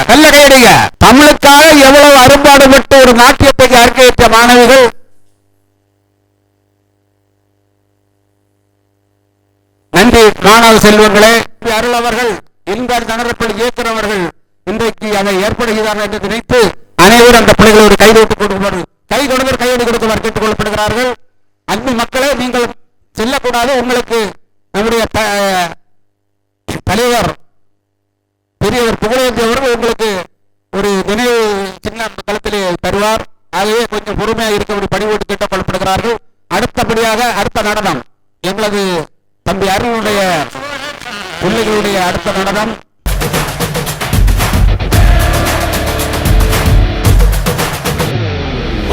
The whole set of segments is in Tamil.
நல்ல கையடிங்க. தமிழுக்காக எவ்வளவு அரும்பாடுபட்டு ஒரு நாட்டியத்தை அரங்கேற்ற மாணவிகள். நன்றி மாணவ செல்வங்களே. அருள் அவர்கள், இன்பார் தனரப்பள்ளி இயக்குனர் அவர்கள் இன்றைக்கு அதை ஏற்படுகிறார்கள் என்று நினைத்து அனைவரும் அந்த பிள்ளைகள் ஒரு கைதொட்டு கொடுக்குமாறு, கை கொடுவர் கையடி கொடுக்குமாறு கேட்டுக் கொள்ளப்படுகிறார்கள். அன்பு மக்களே, நீங்கள் செல்லக்கூடாது. உங்களுக்கு நம்முடைய தலைவர் பெரியவர் புகழேந்தி அவர்கள் உங்களுக்கு ஒரு நினைவு சின்ன களத்திலே தருவார். ஆகவே கொஞ்சம் பொறுமையாக இருக்க பணிவோடு கேட்டுக் கொள்ளப்படுகிறார்கள். அடுத்தபடியாக அடுத்த நடனம் எங்களது தம்பி அருணுடைய பிள்ளைகளுடைய அடுத்த நடனம்.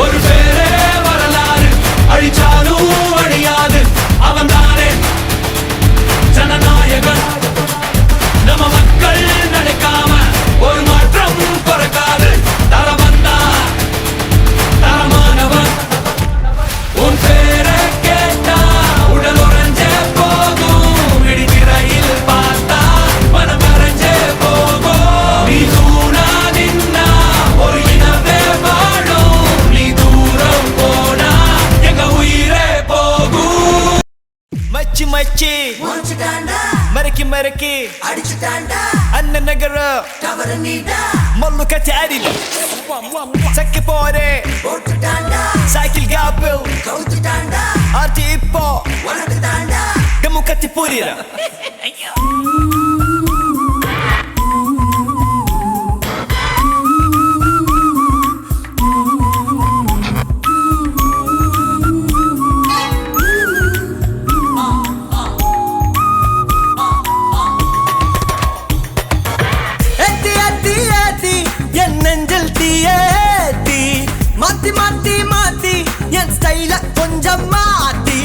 ஒரு பேரே வரலாறு, அழிச்சாலும் அழியாது, அவன் தானே ஜனநாயகன். நம்ம மக்கள் நினைக்காம ஒரு மாற்றம் பிறக்காது. தரவந்தா தரமானவன். உன் பேரை கேட்டா உடல் உறைஞ்சே போகும், இடிதிரையில் பார்த்தா மனம் மறைஞ்சே போகும். நீ தூணா நின்னா ஒரு இனவே வாழும், நீ தூரம் போனா எங்க உயிரே போகும். மச்சி மச்சி மறக்கி மறக்கி அடிச்சுட்டாண்டா அண்ணன் நகர தவற நீடா மல்லு கட்டி அடில சக்கி போரே போட்டுட்டாண்டா சைக்கிள் காப்பில் கவுத்துட்டாண்டா ஆர்த்தி இப்போ உனக்கு தாண்டா கம்மு கட்டி புரியுற. மாத்தி மாத்தி மாத்தி என் ஸ்டைல கொஞ்சம் மாத்தி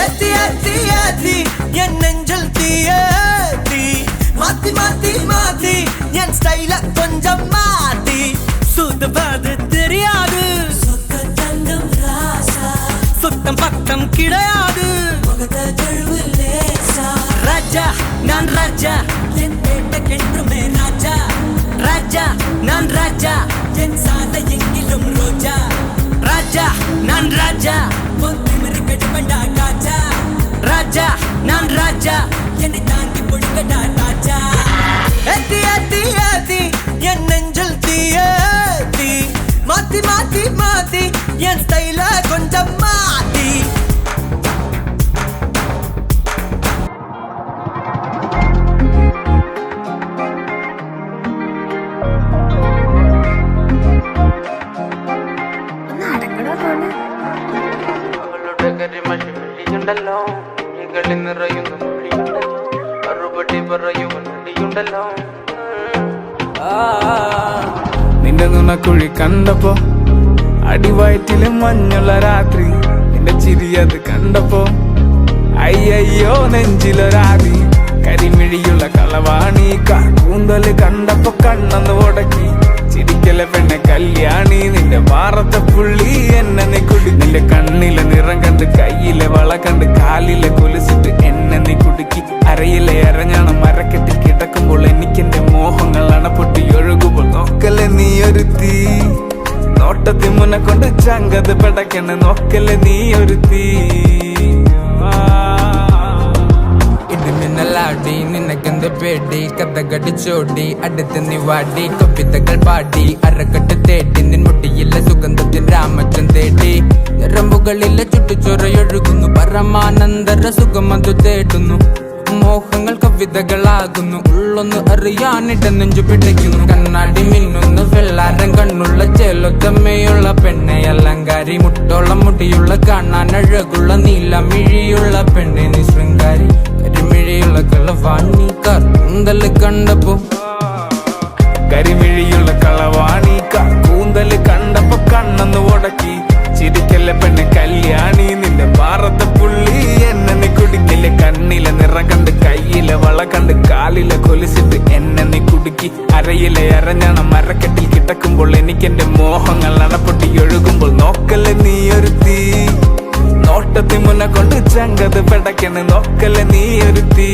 ஏத்தி ஏத்தி ஏத்தி என் நெஞ்சல் தீயேத்தி. மாத்தி மாத்தி மாத்தி என் ஸ்டைல கொஞ்சம் மாத்தி. சுத்தபாது தெரியாது, சொத்த தங்கம் ராசா, சுத்தம் பத்தம் கிடையாது, ராஜா நான் ராஜா, என் பேட்டைக்கென்றுமே ராஜா. ராஜா நான் ராஜா, என் சாலை எங்கிலும் ரோஜா. ராஜா நான் ராஜா, கடுமண்டா ராஜா. ராஜா நான் ராஜா, என்னை தாங்கி பொழுங்கடா ராஜா. ஏத்தி ஏத்தி ஏத்தி என் நெஞ்சல் தீயேத்தி. மாத்தி மாத்தி மாத்தி என் ஸ்டைல கொஞ்சம் மாத்தி. നിന്റെ നുണക്കുഴി കണ്ടപ്പോ അടിവയറ്റില് മഞ്ഞുള്ള രാത്രി, നിന്റെ ചിരി അത് കണ്ടപ്പോ അയ്യോ നെഞ്ചിലൊരാതി. കരിമിഴിയുള്ള കളവാണി, കൂന്തല് കണ്ടപ്പോ കണ്ണന്ന് ഉടക്കി. ചിരിക്കല പെണ്ണെ കല്യാണി, നിന്റെ മാറത്തെ പുള്ളി എന്നെ നീ കുടി. നിന്റെ കണ്ണിലെ നിറം കണ്ട്, കയ്യിലെ വള കണ്ട്, കാലിലെ കൊലുസിട്ട് എന്നെ നീ കുടുക്കി. അരയിലെ അരഞ്ഞാണം മരക്കെട്ടി കിടക്കുമ്പോൾ എനിക്കെന്റെ മോഹങ്ങൾ അണപ്പൊട്ടി ഒഴുകുമ്പോൾ നോക്കല്ലേ നീ ഒരു തീ. നോട്ടത്തി മുന്നെ കൊണ്ട് ചങ്കത് പെടക്കണ്, നോക്കല്ലേ നീ ഒരു തീ. ലാടി നിനക്കെന്ത് പേടി, കഥകടിച്ചോടി അടുത്ത് നീ വാടി. കവിതകൾ പാടി അരക്കെട്ട് തേടി, നിൻ മുട്ടിയിലെ സുഗന്ധത്തിൽ രാമച്ചൻ തേടി. ഞരമ്പുകളിലെ ചുട്ടുചൊറയൊഴുകുന്നു, പരമാനന്ദര സുഖമതു തേടുന്നു. മോഹങ്ങൾ കവിതകളാകുന്നു. ഉള്ളൊന്ന് അറിയാനിട നെഞ്ചു പിടിക്കുന്നു. കണ്ണാടി മിന്നുന്നു വെള്ളാരം കണ്ണുള്ള ചേലൊത്തമ്മയുള്ള പെണ്ണെ അലങ്കാരി. മുട്ടോളം മുടിയുള്ള കാണാൻ അഴകുള്ള നീലമിഴിയുള്ള പെണ്ണെ നീ ശൃംഗാരി. കരിമിഴിയുള്ള കളവാണി കൂന്തല് കണ്ടപ്പോ കരിമിഴിയുള്ള കളവാണി കൂന്തല് കണ്ടപ്പോ കണ്ണന്ന് ഉടക്കി. ചിരിക്കല്ലേ പെണ്ണ് കല്യാണി നിന്റെ പാറത്തെ പുള്ളി എന്നെ നീ കുടിക്കില്ലേ. കണ്ണിലെ നിറം കണ്ട് കയ്യിലെ വള കണ്ട് കാലിലെ കൊലിച്ചിട്ട് എന്നെ നീ കുടുക്കി. അരയിലെ അരഞ്ഞണം മരക്കെട്ടിൽ കിടക്കുമ്പോൾ എനിക്കെന്റെ മോഹങ്ങൾ അണപ്പൊട്ടി ഒഴുകുമ്പോൾ നോക്കല്ലേ നീ ഒരു തീ. നോട്ടത്തി മുന്നെ കൊണ്ട് ചങ്കത് പെടക്കണ് നോക്കല്ലേ നീ ഒരു തീ.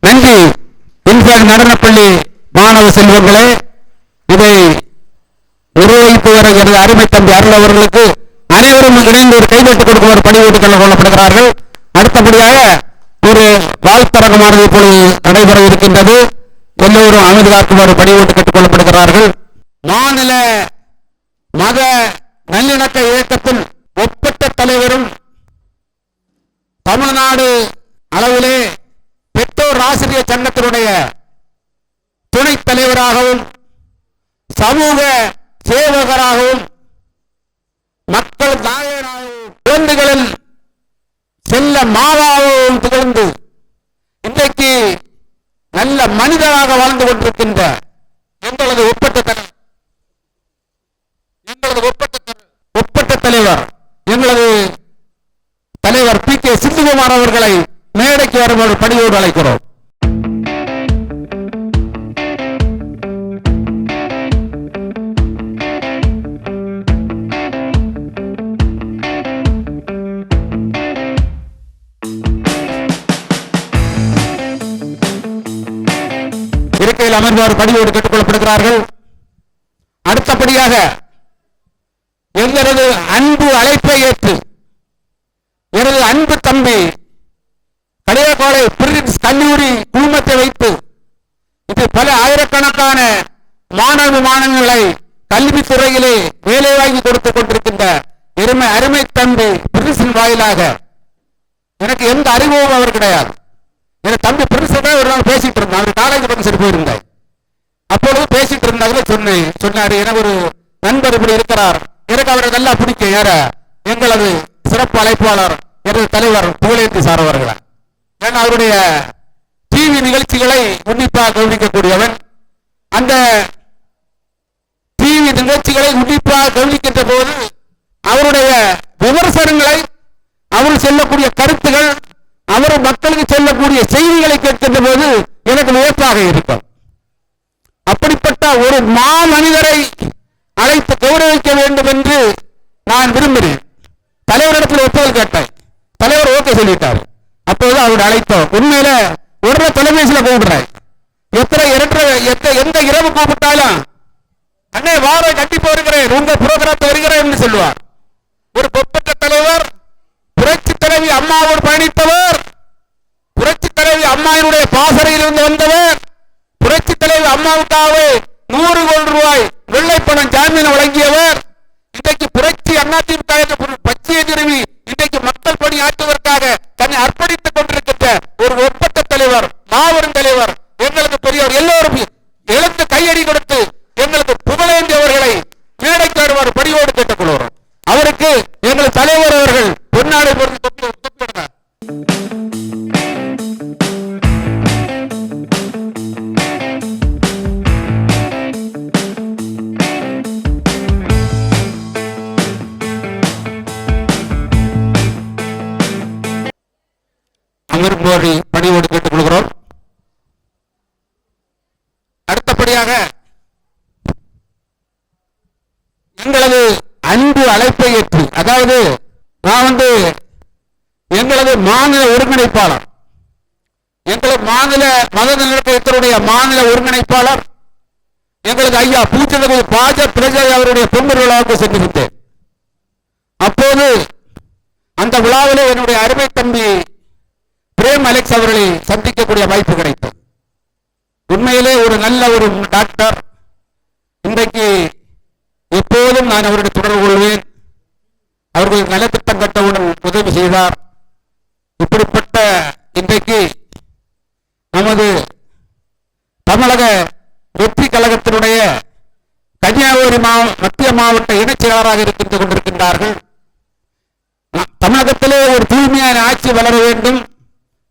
நன்றி. இன்ஃபேக்ட் நடனப்பள்ளி மாணவ செல்வங்களே, இதை நிர்வகித்து வருகிற அருமை தம்பி அருள் அவர்களுக்கு அனைவரும் இணைந்து ஒரு கைதட்டு கொடுக்குமாறு பணியோடு கொள்ளப்படுகிறார்கள். அடுத்தபடியாக ஒரு வாழ்த்தரங்கமானது இப்பொழுது நடைபெற இருக்கின்றது. எல்லோரும் அமைதி காக்குமாறு பணியோடு கேட்டுக் கொள்ளப்படுகிறார்கள். மாநில மத நல்லிணக்க இயக்கத்தின் ஒப்பற்ற தலைவரும் தமிழ்நாடு அளவிலே பெற்றோர் ஆசிரியர் சங்கத்தினுடைய துணைத் தலைவராகவும் சமூக சேவகராகவும் மக்கள் நாயகராகவும் குழந்தைகளில் செல்ல மாதாவும் திகழ்ந்து இன்றைக்கு நல்ல மனிதராக வாழ்ந்து கொண்டிருக்கின்ற எங்களது ஒப்பற்ற தலைவர் எங்களது தலைவர் பி.கே. சிந்துகுமார் அவர்களை மேடைக்கு வரும்போது பணியோடு அழைக்கிறோம். இருக்கையில் அமர்ந்தவர் பணியோடு கேட்டுக் கொள்ளப்படுகிறார்கள். அடுத்தபடியாக எங்களது அன்பு அழைப்பை ஏற்று எனது அன்பு தம்பி கடையகோளை பிரின்ஸ் கல்லூரி குழுமத்தை வைத்து இது பல ஆயிரக்கணக்கான மாணவ மாணவர்களை கல்வித்துறையிலே வேலை வாங்கி கொடுத்துக் கொண்டிருக்கின்ற அருமை தம்பி பிரின்ஸின் வாயிலாக எனக்கு எந்த அறிவும் அவர் கிடையாது. என் தம்பி பிரின்ஸ் ஒரு நாள் பேசிட்டு இருந்தான். அவர் காலேஜ் பக்கம் போயிருந்தேன். அப்பொழுது பேசிட்டு இருந்தாங்க. சொன்னாரு எனக்கு ஒரு நண்பர் இப்படி இருக்கிறார், எனக்கு அவரை நல்லா பிடிக்கும். யார எங்களது சிறப்பு அழைப்பாளர் எனது தலைவர் புகழேந்தி சார் அவர்களை. ஏன்னா அவருடைய டிவி நிகழ்ச்சிகளை உன்னிப்பாக கவனிக்கக்கூடியவன். அந்த டிவி நிகழ்ச்சிகளை உன்னிப்பாக கவனிக்கின்ற போது அவருடைய விமர்சனங்களை, அவர் சொல்லக்கூடிய கருத்துகள், அவர் மக்களுக்கு சொல்லக்கூடிய செய்திகளை கேட்கின்ற போது எனக்கு வியப்பாக இருக்கும். அப்படிப்பட்ட ஒரு மாமனிதரை அழைத்து கௌரவிக்க வேண்டும் என்று நான் விரும்புகிறேன். தலைவரிடத்தில் ஒப்புதல் கேட்டேன். தலைவர் ஓகே சொல்லிட்டார். அப்போது அவருடைய அழைத்தோம். உண்மையில ஒரு தொலைபேசியில கூப்பிடுறேன். எந்த இரவு கூப்பிட்டாலும் அண்ணே வார கண்டிப்பா வருகிறேன், உங்க புரோகிராம் வருகிறேன் என்று சொல்லுவார். ஒரு பொப்பற்ற தலைவர், புரட்சி தலைவி அம்மாவோடு பயணித்தவர், புரட்சி தலைவி அம்மாவினுடைய பாச இருந்து வந்தவர் புரட்சி தலைவர் அம்மாவுக்காகவே 100 கோடி ரூபாய் வெள்ளைப்பணம் ஜாமீன் வழங்கியவர். இன்றைக்கு புரட்சி அதிமுக பச்சையை நிறுவி இன்றைக்கு மக்கள் பணி ஆற்றுவதற்காக தன்னை அர்ப்பணித்துக் கொண்டிருக்கின்ற ஒரு ஒப்பற்ற தலைவர், மாபெரும் தலைவர், எங்களுக்கு பெரியவர். எல்லோரும் எழுந்து கையடி கொடுத்து எங்களுக்கு புகழேந்தியவர்களை மேடைக்கு வருவார் பணியோடு கேட்டுக் கொள்கிறோம். அவருக்கு எங்கள் தலைவர் அவர்கள் பொன்னாடை பொறுத்து தொப்பிடுங்க. அமர்போரி பணியோடு கேட்டுக் கொள்கிறோம். அடுத்தபடியாக எங்களது அன்பு அழைப்பை ஏற்று, அதாவது நான் எங்களது மாநில ஒருங்கிணைப்பாளர், எங்களது மாநில மத நல்லிணக்கத்தினுடைய மாநில ஒருங்கிணைப்பாளர் எங்களது ஐயா பூச்சதகு பாஜ பிரஜை அவருடைய பொங்கல் விழாவுக்கு சென்றிருந்தேன். அப்போது அந்த விழாவிலே என்னுடைய அருமை தம்பி பிரேம் அலெக்ஸ் அவர்களை சந்திக்கக்கூடிய வாய்ப்பு கிடைத்தது. உண்மையிலே ஒரு நல்ல ஒரு டாக்டர். இன்றைக்கு எப்போதும் நான் அவருடைய தொடர்பு கொள்வேன். அவர்கள் நலத்திட்டம் கட்டவுடன் உதவி செய்தார். இப்படிப்பட்ட இன்றைக்கு நமது தமிழக வெற்றி கழகத்தினுடைய கன்னியாகுமரி மத்திய மாவட்ட இணைச் செயலராக இருக்கின்ற கொண்டிருக்கின்றார்கள். தமிழகத்திலே ஒரு தூய்மையான ஆட்சி வளர வேண்டும்,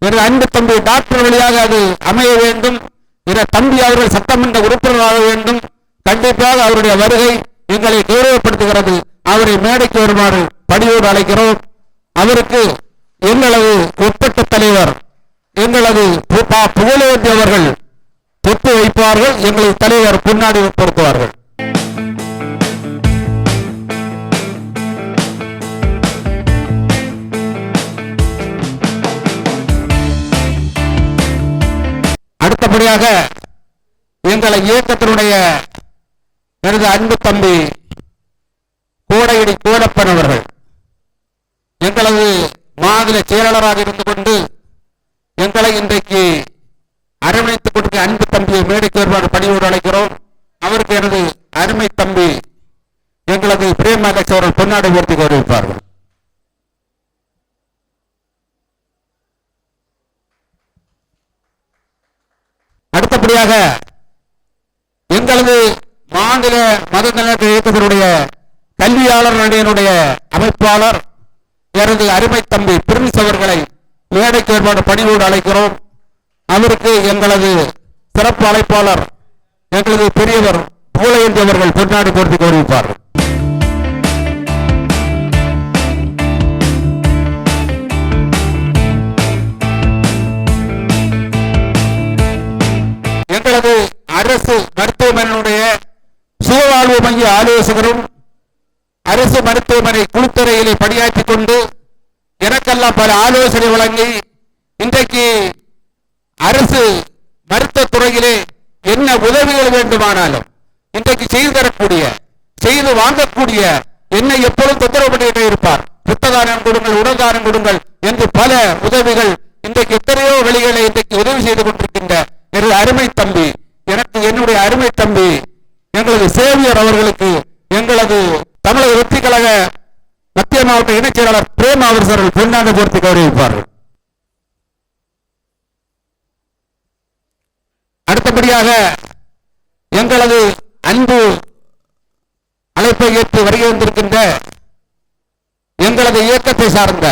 எனது அன்பு தம்பி டாக்டர் வழியாக அது அமைய வேண்டும், எனது தம்பி அவர்கள் சட்டமன்ற உறுப்பினராக வேண்டும். கண்டிப்பாக அவருடைய வருகை எங்களை கௌரவப்படுத்துகிறது. அவரை மேடைக்கு வருமாறு பணியோடு அழைக்கிறோம். அவருக்கு எங்களது ஒப்பற்ற தலைவர் எங்களது புகழேந்தி அவர்கள் தொட்டு வைப்பார்கள். எங்களது தலைவர் பொன்னாடி பொருத்துவார்கள். அடுத்தபடியாக எங்களை இயக்கத்தினுடைய எனது அன்பு தம்பி கோடையடி கோலப்பன் அவர்கள் எங்களது மாநில செயலாளராக இருந்து கொண்டு எங்களை இன்றைக்கு அரவணைத்துக் கொடுக்க அன்பு தம்பியை மேடைக்கு வருமாறு பணியோடு அழைக்கிறோம். அவருக்கு எனது அருமை தம்பி எங்களது பிரேம் அலெக்ஸ் அவர்கள் பொன்னாடை உயர்த்தி கௌரவிப்பார்கள். அடுத்தபடியாக எங்களது மாநில மத நலன் இயக்கத்தினுடைய கல்வியாளர் அணியினுடைய அமைப்பாளர் எனது அருமை தம்பி பிரின்ஸ் அவர்களை மேடைக்கு ஏற்பாடு பணியோடு அழைக்கிறோம். அவருக்கு எங்களது சிறப்பு அழைப்பாளர் எங்களது பெரியவர் புகழேந்தி அவர்கள் பொன்னாடி பொருத்தி கௌரவிப்பார்கள். எங்களது அரசு மருத்துவமனையுடைய சுகவாழ்வு மைய ஆலோசகரும் அரசு மருத்துவமனை குழுத்துறையிலே பணியாற்றிக் கொண்டு எனக்கெல்லாம் பல ஆலோசனை வழங்கி இன்றைக்கு அரசு மருத்துவ துறையிலே என்ன உதவிகள் வேண்டுமானாலும் இன்றைக்கு செய்து தரக்கூடிய, செய்து வாங்கக்கூடிய, என்னை எப்பொழுதும் தொந்தரவு பண்ணிட்டே இருப்பார். ரத்ததானம் கொடுங்கள், உடல்தானம் கொடுங்கள் என்று பல உதவிகள் இன்றைக்கு எத்தனையோ வழிகளை இன்றைக்கு உதவி செய்து கொண்டிருக்கின்ற எனது அருமை தம்பி, எனக்கு என்னுடைய அருமை தம்பி எங்களது சேவியர் அவர்களுக்கு எங்களது தமிழக வெற்றி கழக மத்திய மாவட்ட இணைச் செயலாளர் பிரேம் அவர்கள் பொன்னாடை பொருத்தி கௌரவிப்பார்கள். அடுத்தபடியாக எங்களது அன்பு அழைப்பை ஏற்று வருகை வந்திருக்கின்ற எங்களது இயக்கத்தை சார்ந்த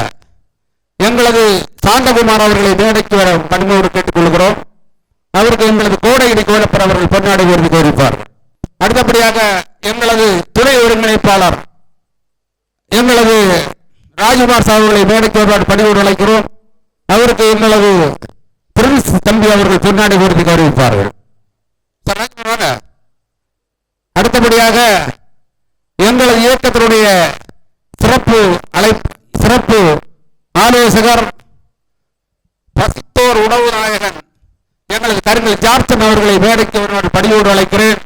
எங்களது சாந்தகுமார் அவர்களை மேடைக்கு வர பணியோடு கேட்டுக் கொள்கிறோம். அவருக்கு எங்களது கோடையடி கோலப்பர் அவர்கள் பொன்னாடை உயர்த்தி கௌரவிப்பார்கள். அடுத்தபடியாக எங்களது துணை ஒருங்கிணைப்பாளர் எங்களது ராஜ்குமார் சார்களை மேடைக்கு வருவார் பணியோடு அழைக்கிறோம். அவருக்கு எங்களது பிரின்ஸ் தம்பி அவர்கள் பொன்னாடை உயர்த்தி கௌரவிப்பார்கள். அடுத்தபடியாக எங்களது இயக்கத்தினுடைய சிறப்பு ஆலோசகர் பசித்தோர் உணவு நாயகன் எங்களது கருங்கல் ஜார்சன் அவர்களை மேடைக்கு வருவார் பணியோடு அழைக்கிறேன்.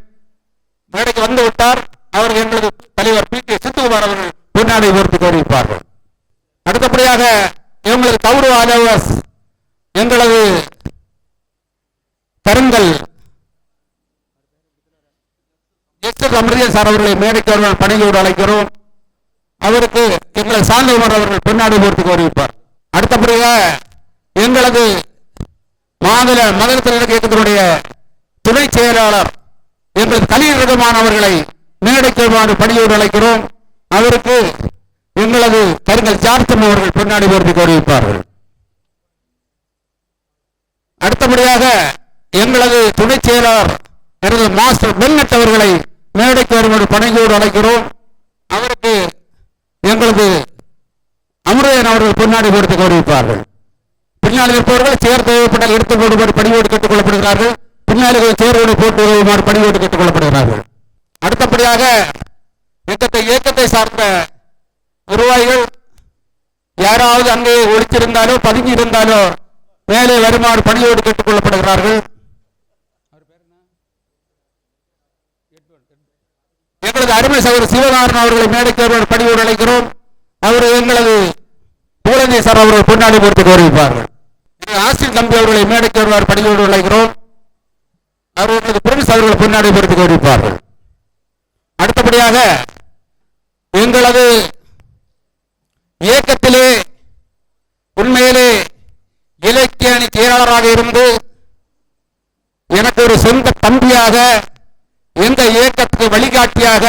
மேடைக்கு வந்து விட்டார். அவர்கள் எங்களது தலைவர் பி கே சித்துகுமார் அவர்கள் பொன்னாடை உயர்த்தி கௌரவிப்பார்கள். அடுத்தபடியாக எங்களது கௌரவ ஆலோசகர் எங்களது முருகன் சார் அவர்களை மேடைக்கு அவர்கள் பணியோடு அழைக்கிறோம். அவருக்கு எங்களை சாந்தகுமார் அவர்கள் பொன்னாடை போர்த்துக்கு அறிவிப்பார். அடுத்தபடியாக எங்களது மாநில மகளிர் இயக்கத்தினுடைய துணை செயலாளர் எங்களது கலீல் ரஹ்மான் அவர்களை மேடைக்கு பணியோடு அழைக்கிறோம். அவருக்கு எங்களது கருங்கல் ஜார்த்தம் அவர்கள் பொன்னாடை போர்த்துக்கு அறிவிப்பார்கள். அடுத்தபடியாக எங்களது துணை செயலாளர் எனது மாஸ்டர் பென்னட் அவர்களை மேடைக்கு வருமாறு பணியோடு அழைக்கிறோம். அவருக்கு எங்களது அமரன் அவர்கள் பொன்னாடை போர்த்து கௌரவிப்பார்கள். பின்னால் இருப்பவர்கள் சேர் தேவைப்பட்டால் எடுத்துக் கொள்ளுமாறு பணியோடு கேட்டுக் கொள்ளப்படுகிறார்கள். பின்னால் சேரோடு போட்டு வருமாறு பணியோடு கேட்டுக் கொள்ளப்படுகிறார்கள். அடுத்தபடியாக இயக்கத்தை சார்ந்த நிர்வாகிகள் யாராவது அங்கே ஒழிச்சிருந்தாலோ பதுங்கி இருந்தாலோ மேலே வருமாறு பணியோடு கேட்டுக் கொள்ளப்படுகிறார்கள். எங்களது அருமை சகோதரர் சிவகாரன் அவர்களை மேடைக்கு பணியோடு அழைக்கிறோம். அவர் எங்களது புகழேந்தி சார் அவர்கள் பொன்னாடை போர்த்து கௌரவிப்பார்கள். ஆஸ்டின் தம்பி அவர்களை மேடைக்கு வருவார் பணியோடு அழைக்கிறோம். அவர்களது பிரின்ஸ் அவர்கள் பொன்னாடை போர்த்து கௌரவிப்பார்கள். அடுத்தபடியாக எங்களது இயக்கத்திலே உண்மையிலே இலக்கிய அணி செயலாளராக இருந்து எனக்கு ஒரு சொந்த தம்பியாக, எங்க இயக்கத்துக்கு வழிகாட்டியாக,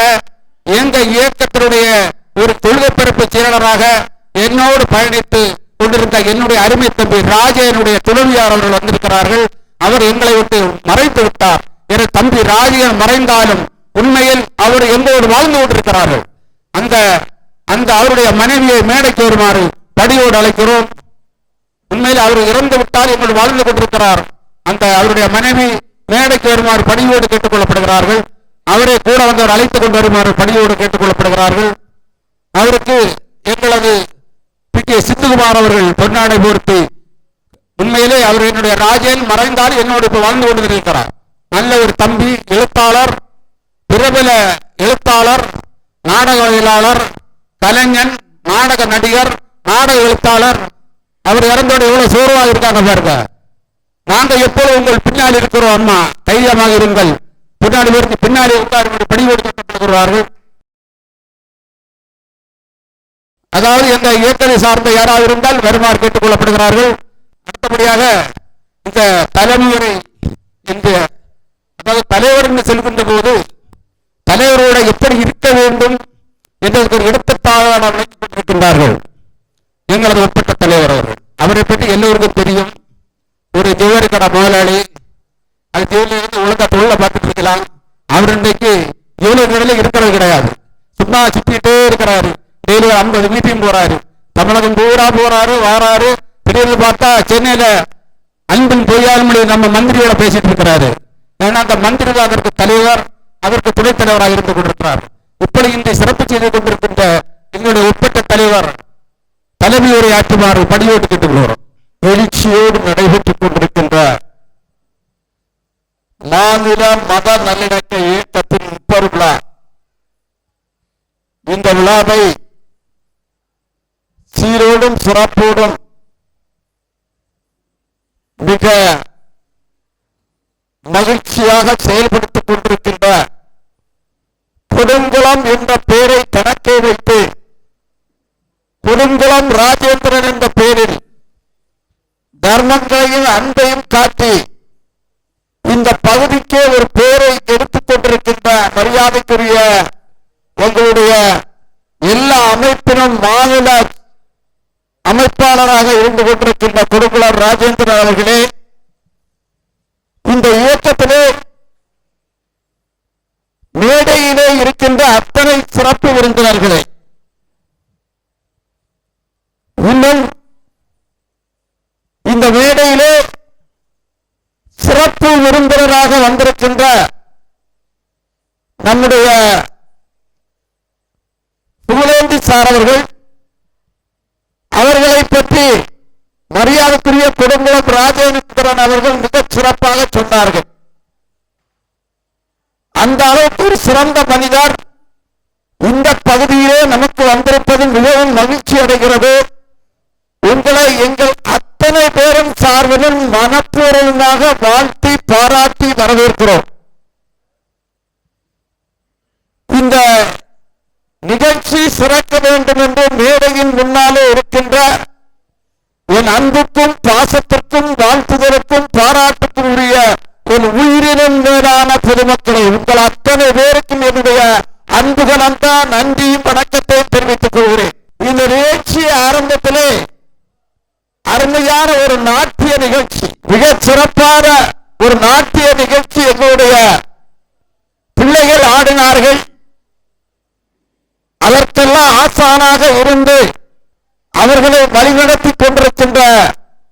எங்க இயக்கத்தினுடைய ஒரு கொள்கை பிறப்பு செயலாளராக என்னோடு பயணித்து கொண்டிருந்த என்னுடைய அருமை தம்பி ராஜனுடைய துணைவியார் அவர்கள் வந்திருக்கிறார்கள். அவர் எங்களை விட்டு மறைந்து விட்டார். என தம்பி ராஜன் மறைந்தாலும் உண்மையில் அவர் எங்களோடு வாழ்ந்து கொண்டிருக்கிறார்கள். அந்த அவருடைய மனைவியை மேடைக்கு வருமாறு படியோடு அழைக்கிறோம். உண்மையில் அவர் இறந்து விட்டால் எங்களோடு வாழ்ந்து கொண்டிருக்கிறார். அந்த அவருடைய மனைவி மேடைக்கு வருமாறு பணியோடு கேட்டுக் கொள்ளப்படுகிறார்கள். அவரை கூட வந்தவர் அழைத்துக் கொண்டு வருமாறு பணியோடு கேட்டுக் கொள்ளப்படுகிறார்கள். அவருக்கு எங்களது பி.கே. சித்துகுமார் அவர்கள் பொன்னாடை போர்த்தி, உண்மையிலே அவர் என்னுடைய ராஜன் மறைந்தால் என்னோடு இப்ப வாழ்ந்து கொண்டிருக்கிறார். நல்ல ஒரு தம்பி, எழுத்தாளர், பிரபல எழுத்தாளர், நாடகவியலாளர், கலைஞன், நாடக நடிகர், நாடக எழுத்தாளர். அவர் இறந்தோட எவ்வளவு சோர்வாக இருக்காங்க பாருங்க. நாங்க எப்போதும் உங்கள் பின்னால் இருக்கிறோம் அம்மா, தைரியமாக இருங்கள். பின்னாடி உட்கார் பணியோடு கேட்டுக்கொள்கிறார்கள். அதாவது எந்த இயக்கத்தை சார்ந்த யாராவது இருந்தால் வருமாறு கேட்டுக் கொள்ளப்படுகிறார்கள். அடுத்தபடியாக இந்த தலைமுறை என்று, அதாவது தலைவர் என்று செல்கின்ற போது தலைவரோட எப்படி இருக்க வேண்டும் என்பதற்கு ஒரு எடுத்துக்காக வைக்கப்பட்டிருக்கின்றார்கள். எங்களது உட்பட்ட தலைவர் அவர்கள், அவரை பற்றி எல்லோருக்கும் தெரியும். ஒரு ஜுவரி கடை முதலாளி, அது ஜெயிலிருந்து ஒழுங்கா தொழில பார்த்துட்டு இருக்கலாம். அவர் இன்றைக்கு இவ்வளவு நிலையில இருக்கிறது கிடையாது. சும்மா சுத்திட்டே இருக்கிறாரு. டெய்லி 50 மீட்டிங் போறாரு. தமிழகம் பூரா போறாரு, வாராரு. திடீர்னு பார்த்தா சென்னையில அன்பின் பொய்யாளமொழி நம்ம மந்திரியோட பேசிட்டு இருக்கிறாரு. ஏன்னா அந்த மந்திரி தான் அதற்கு தலைவர், அதற்கு துணைத் தலைவராக இருந்து கொண்டிருக்கிறார். இப்படி இன்று சிறப்பு செய்து கொண்டிருக்கின்ற எங்களுடைய உட்பட்ட தலைவர் தலைமை உரை ஆற்றுமாறு பணியோடு கேட்டுக்கொள்கிறோம். எழுச்சியோடு நடைபெற்றுக் கொண்டிருக்கின்ற மாநில மத நல்லிணக்க இயக்கத்தின் முப்பது விழா. இந்த விழாவை சீரோடும் சிறப்போடும் மிக மகிழ்ச்சியாக செயல்படுத்திக் கொண்டிருக்கின்ற கொடுங்குளம் என்ற பெயரை கணக்கே வைத்து கொடுங்குளம் ராஜேந்திரன் என்ற பெயரில் தர்மங்களையும் அன்பையும் காட்டி இந்த பகுதிக்கே ஒரு பெயரை எடுத்துக் கொண்டிருக்கின்ற மரியாதைக்குரிய உங்களுடைய எல்லா அமைப்பினும் மாநில அமைப்பாளராக இருந்து கொண்டிருக்கின்ற கொடுங்குளம் ராஜேந்திரன் அவர்களே, இந்த இயக்கத்திலே மேடையிலே இருக்கின்ற அத்தனை சிறப்பு விருந்தினர்களே, இன்னும் இந்த மேடையிலே சிறப்பு விருந்தினராக வந்திருக்கின்ற நம்முடைய புகழேந்தி சார் அவர்களை பற்றி மரியாதைக்குரிய கொடுங்குளம் ராஜேந்திரன் அவர்கள் மிகச் சிறப்பாக சொன்னார்கள். அந்த அளவுக்கு ஒரு சிறந்த மனிதர் இந்த பகுதியிலே நமக்கு வந்திருப்பது மிகவும் மகிழ்ச்சி அடைகிறது. உங்களை எங்கள் அத்தனை பேரும் சார்பிலும் மனப்பூர்வமாக வாழ்த்தி பாராட்டி வரவேற்கிறோம். எழுச்சி சிறக்க வேண்டும் என்று மேடையின் முன்னாலே இருக்கின்ற என் அன்புக்கும் பாசத்திற்கும் வாழ்த்துதலுக்கும் பாராட்டுக்கும் உரிய என் உயிரினும் மேலான பொதுமக்களை உங்கள் அத்தனை பேருக்கும் என்னுடைய அன்புகளந்தா நன்றியும் வணக்கத்தையும் தெரிவித்துக் கொள்கிறேன். இந்த நிகழ்ச்சி ஆரம்பத்திலே அருமையான ஒரு நாட்டிய நிகழ்ச்சி, மிக சிறப்பான ஒரு நாட்டிய நிகழ்ச்சி எங்களுடைய பிள்ளைகள் ஆடினார்கள். அதற்கெல்லாம் ஆசானாக இருந்து அவர்களை வழிநடத்தி கொண்டிருக்கின்ற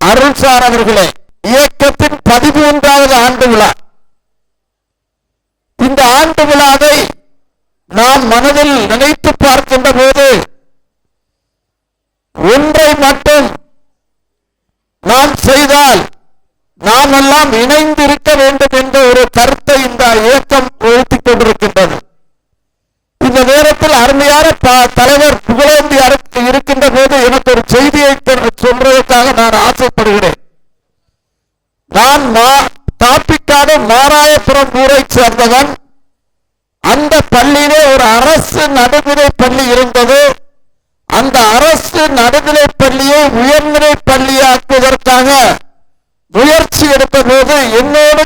அருள்சார் அவர்களே, இயக்கத்தின் 13வது ஆண்டு விழா. இந்த ஆண்டு விழாவை நாம் மனதில் நினைத்து பார்க்கின்ற போது ஒன்றை மட்டும் நாம் செய்தால் நாம் எல்லாம் இணைந்து இருக்க வேண்டும் என்ற ஒரு கருத்தை இந்த இயக்கம் உயர்த்திக் கொண்டிருக்கின்றது. இந்த நேரத்தில் அருமையான தலைவர் புகழேந்தி இருக்கின்ற போது எனக்கு ஒரு செய்தியை சொல்வதற்காக நான் ஆசைப்படுகிறேன். நான் தாப்பிக்காடு மாராயபுரம் ஊரை சேர்ந்தவன். அந்த பள்ளியிலே ஒரு அரசு நடுநிலை பள்ளி இருந்தது. அந்த அரசு நடுநிலை பள்ளியை உயர்நிலை பள்ளியாக்குவதற்காக முயற்சி எடுத்த போது என்னோடு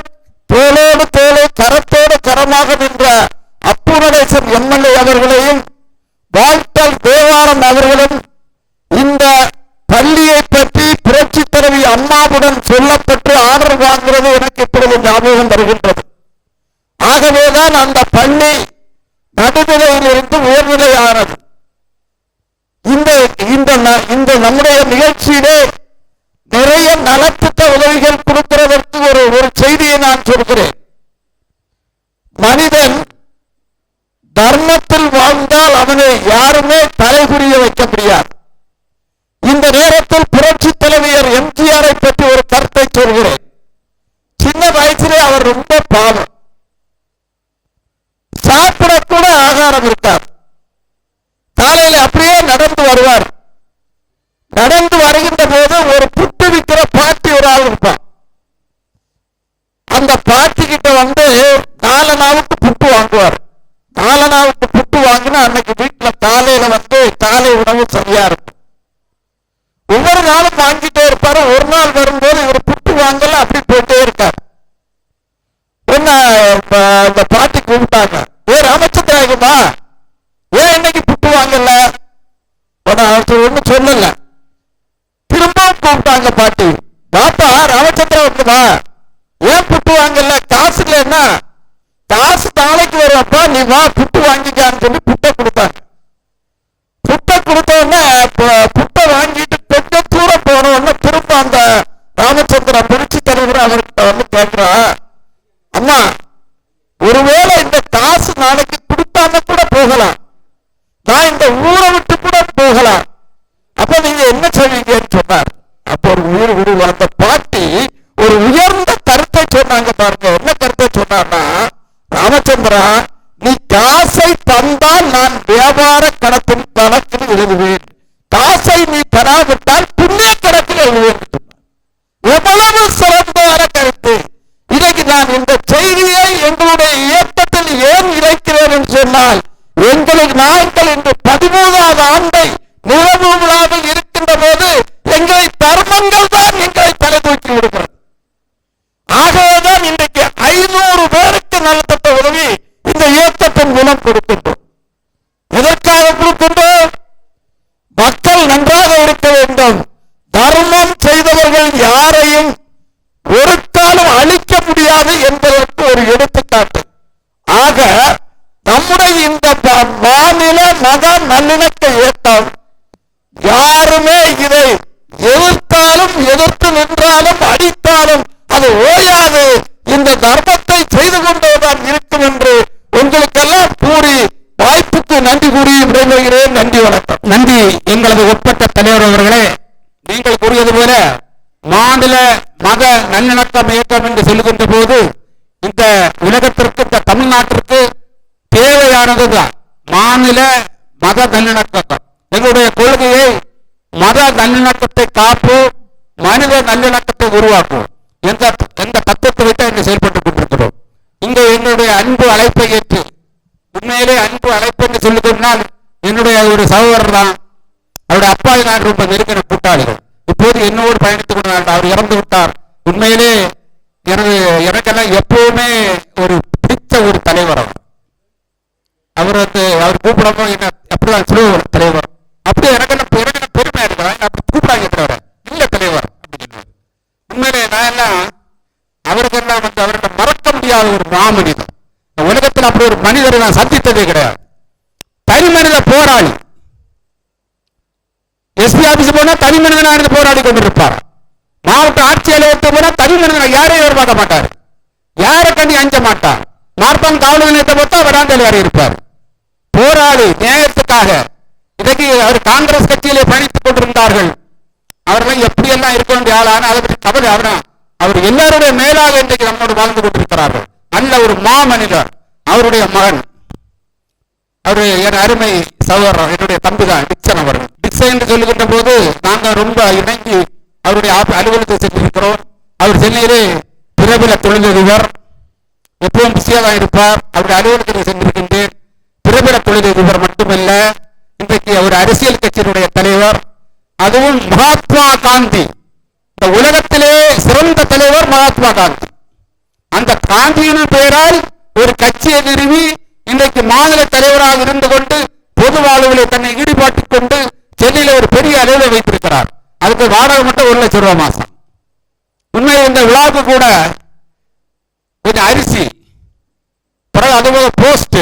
தோளோடு தோளை கரத்தோடு கரமாக நின்ற அப்புநடேசன் எம்எல்ஏ அவர்களையும் வால்டர் தேவாரம் அவர்களும் இந்த பள்ளியை பற்றி புரட்சி தலைவி அம்மாவுடன் சொல்லப்பட்டு ஆர்டர் வாங்குறது எனக்கு இப்பொழுது ஞாபகம் வருகின்றது. ஆகவேதான் அந்த பள்ளி நடுநிலையிலிருந்து உயர்நிலையானது. இந்த நம்முடைய நிகழ்ச்சியிலே நிறைய நலத்திட்ட உதவிகள் கொடுக்கிறதற்கு ஒரு செய்தியை நான் சொல்கிறேன். மனிதன் தர்மத்தில் வாழ்ந்தால் அவனை யாருமே தலைகுறிய வைக்க முடியாது. இந்த நேரத்தில் புரட்சி தலைவர் எம்ஜிஆரை பற்றி ஒரு கருத்தை சொல்கிறேன். சின்ன வயசிலே அவர் ரொம்ப பாவம், சாப்பிடக்கூட ஆகாரம் இருக்கார். காலையில் அப்படியே நடந்து வருவார். நடந்து வருகின்ற போது ஒரு புட்டு விற்கிற பாட்டி ஒரு ஆள் இருப்பான். அந்த பாட்டி கிட்ட வந்து 4 நாளுக்கு புட்டு வாங்குவார். 4 நாளுக்கு புட்டு வாங்கினா அன்னைக்கு வீட்டுல காலையில வந்து காலை உணவு சரியா இருக்கும். ஒவ்வொரு நாளும் வாங்கிட்டே இருப்பாரு. ஒரு நாள் வரும்போது இவர் புட்டு வாங்கல, அப்படி போயிட்டே இருக்கார். என்ன அந்த பாட்டி கூப்பிட்டாங்க, ராமச்சந்திராயகமா ஏன் இன்னைக்கு புட்டு வாங்கல? ஒண்ணு சொல்லல. திரும்பவும் கூப்பிட்டாங்க பாட்டி, பாப்பா ராமச்சந்திரா இருக்குமா, ஏன் புட்டு வாங்கல? காசு இல்லைன்னா காசு நாளைக்கு வருவாப்பா, நீ வா புட்டு வாங்கிக்கான்னு சொல்லி புட்டை கொடுத்தாங்க. புட்டை கொடுத்தோடனே புட்டை வாங்கிட்டு கொஞ்சம் தூரம் போன உடனே திரும்ப அந்த ராமச்சந்திரா புரட்சி தலைவர் அவர்கிட்ட வந்து கேட்கிறா, அம்மா ஒருவேளை இந்த காசு நாளைக்கு கொடுத்தாம கூட போகலாம், நான் இந்த ஊரை விட்டு கூட போகலாம், அப்ப நீங்க என்ன செய்வீங்கன்னு சொன்னார். அப்ப ஒரு உயிர் அந்த பாட்டி ஒரு உயர்ந்த கருத்தை சொன்னாங்க பாருங்க. என்ன கருத்தை சொன்னார்னா, ராமச்சந்திரா நீ காசை தந்தால் நான் வியாபார கணக்கில் எழுதுவேன், காசை நீ தராவிட்டால் புண்ணிய கணக்கில் எழுதுவேன். எவ்வளவு சிறப்பான கருத்து! இன்னைக்கு நான் இந்த செய்தியை எங்களுடைய இயக்கத்தில் ஏன் இணைக்கிறேன் என்று சொன்னால், நாங்கள் இன்று 13வது ஆண்டை நிறைவு விழாவில் இருக்கின்ற போது எங்களை தர்மங்கள் தான் எங்களை தலை தூக்கி விடுகிறது. ஆகவேதான் இன்றைக்கு 500 பேருக்கு நலத்திட்ட உதவி இந்த இயக்கத்தின் மூலம் கொடுக்கின்றோம். எதற்காக கொடுக்கின்றோம்? மக்கள் நன்றாக இருக்க வேண்டும். தர்மம் செய்தவர்கள் யாரையும் ஒரு காலம் அழிக்க முடியாது என்பதற்கு ஒரு எடுத்துக்காட்டு. ஆக நம்முடைய இந்த மாநில மத நல்லிணக்க இயக்கம் யாருமே இதை எதிர்த்தாலும் எதிர்த்து நின்றாலும் அடித்தாலும் அது ஓயாது. இந்த தர்மத்தை செய்து கொண்டேதான் இருக்கும் என்று உங்களுக்கெல்லாம் கூறி வாய்ப்புக்கு நன்றி கூறி விடைபெறுகிறேன். நன்றி, வணக்கம். நன்றி எங்களது ஒப்பற்ற தலைவர் அவர்களே. நீங்கள் கூறியது போல மாநில மத நல்லிணக்கம் இயக்கம் என்று சொல்லுகின்ற போது இந்த உலகத்திற்கு, இந்த தமிழ்நாட்டிற்கு தேவையானதுதான் மாநில மத நல்லிணக்கம். எங்களுடைய கொள்கையை மத நல்லிணக்கத்தை காப்போம், மனித நல்லிணக்கத்தை உருவாக்குவோம் எந்த தத்துவத்தை வைத்து இங்கு செயல்பட்டுக் கொண்டிருக்கிறோம். இங்கே என்னுடைய அன்பு அழைப்பை ஏற்று, உண்மையிலே அன்பு அழைப்பு என்று சொல்லிக்கொண்டால் என்னுடைய ஒரு தலைவர் தான். அவருடைய அப்பாவை நான் ரொம்ப நெருங்கின கூட்டாளிகள். இப்போது என்னோடு பயணித்துக் கொண்டார். அவர் இறந்து விட்டார். உண்மையிலே எனக்கெல்லாம் எப்பவுமே ஒரு பிடித்த ஒரு தலைவர் அவர். அவர் கூப்பிடாம என்ன அப்படிதான் சொல்லுவார் தலைவர். அப்படியே எனக்கெல்லாம் பெருமையா இருக்கிறாங்க. அப்படி கூப்பிடாங்க இருக்கிறவர இல்ல தலைவர் அப்படின்னு. உண்மையிலே நான் எல்லாம் அவருக்கெல்லாம் அவர்கிட்ட மறக்க முடியாத ஒரு மாமனிதன். உலகத்தில் அப்படி ஒரு மனிதரை நான் சந்தித்ததே கிடையாது. தனி மனித போராளி. எஸ்பி ஆபீஸ் போனா தனி மனிதனா இருந்து போராடி கொண்டிருப்பார். மாவட்ட ஆட்சி அலுவலகத்தை போனா தனி மனிதனை யாரையும் எதிர்பார்க்க மாட்டார். யாரை கண்டி அஞ்ச மாட்டார். மார்பம் காவல் நிலையத்தை பார்த்தா வராந்தல் வேற இருப்பார். போராளி நியாயத்துக்காக. இன்றைக்கு அவர் காங்கிரஸ் கட்சியிலே பயணித்துக் கொண்டிருந்தார்கள். அவர்கள் எப்படி எல்லாம் இருக்க வேண்டிய ஆளான அதை பற்றி கவலை. அவர் எல்லாருடைய மேலாக இன்றைக்கு நம்மோடு வாழ்ந்து கொண்டிருக்கிறார்கள். நல்ல ஒரு மாமனிதர். அவருடைய மகன் அவரு என் அருமை சகோதரர் என்னுடைய தம்பி தான் டிக்சன் அவர்கள். டிக்சன் என்று சொல்லுகின்ற போது நாங்கள் ரொம்ப இணங்கி அவருடைய அலுவலகத்தை சென்றிருக்கிறோம். அவர் சென்னையிலே பிரபல தொழிலதிபர். எப்பவும் பிஸியாக தான் இருப்பார். அவருடைய அலுவலகத்தை சென்றிருக்கின்றேன். பிரபல தொழிலதிபர் மட்டுமல்ல, இன்றைக்கு அவர் அரசியல் கட்சியினுடைய தலைவர். அதுவும் மகாத்மா காந்தி. இந்த உலகத்திலே சிறந்த தலைவர் மகாத்மா காந்தி. அந்த காந்தியின் பெயரால் ஒரு கட்சியை நிறுவி இன்றைக்கு மாநில தலைவராக இருந்து கொண்டு பொது வாழ்விலே தன்னை ஈடுபாட்டுக் கொண்டு சென்னையில் ஒரு பெரிய அளவை வைத்திருக்கிறார். அதுக்கு வாடகை மட்டும் 1 லட்சம் ரூபாய் மாசம். உண்மையை இந்த விழாவுக்கு கூட கொஞ்சம் அரிசி, பிறகு அதுபோக போஸ்ட்,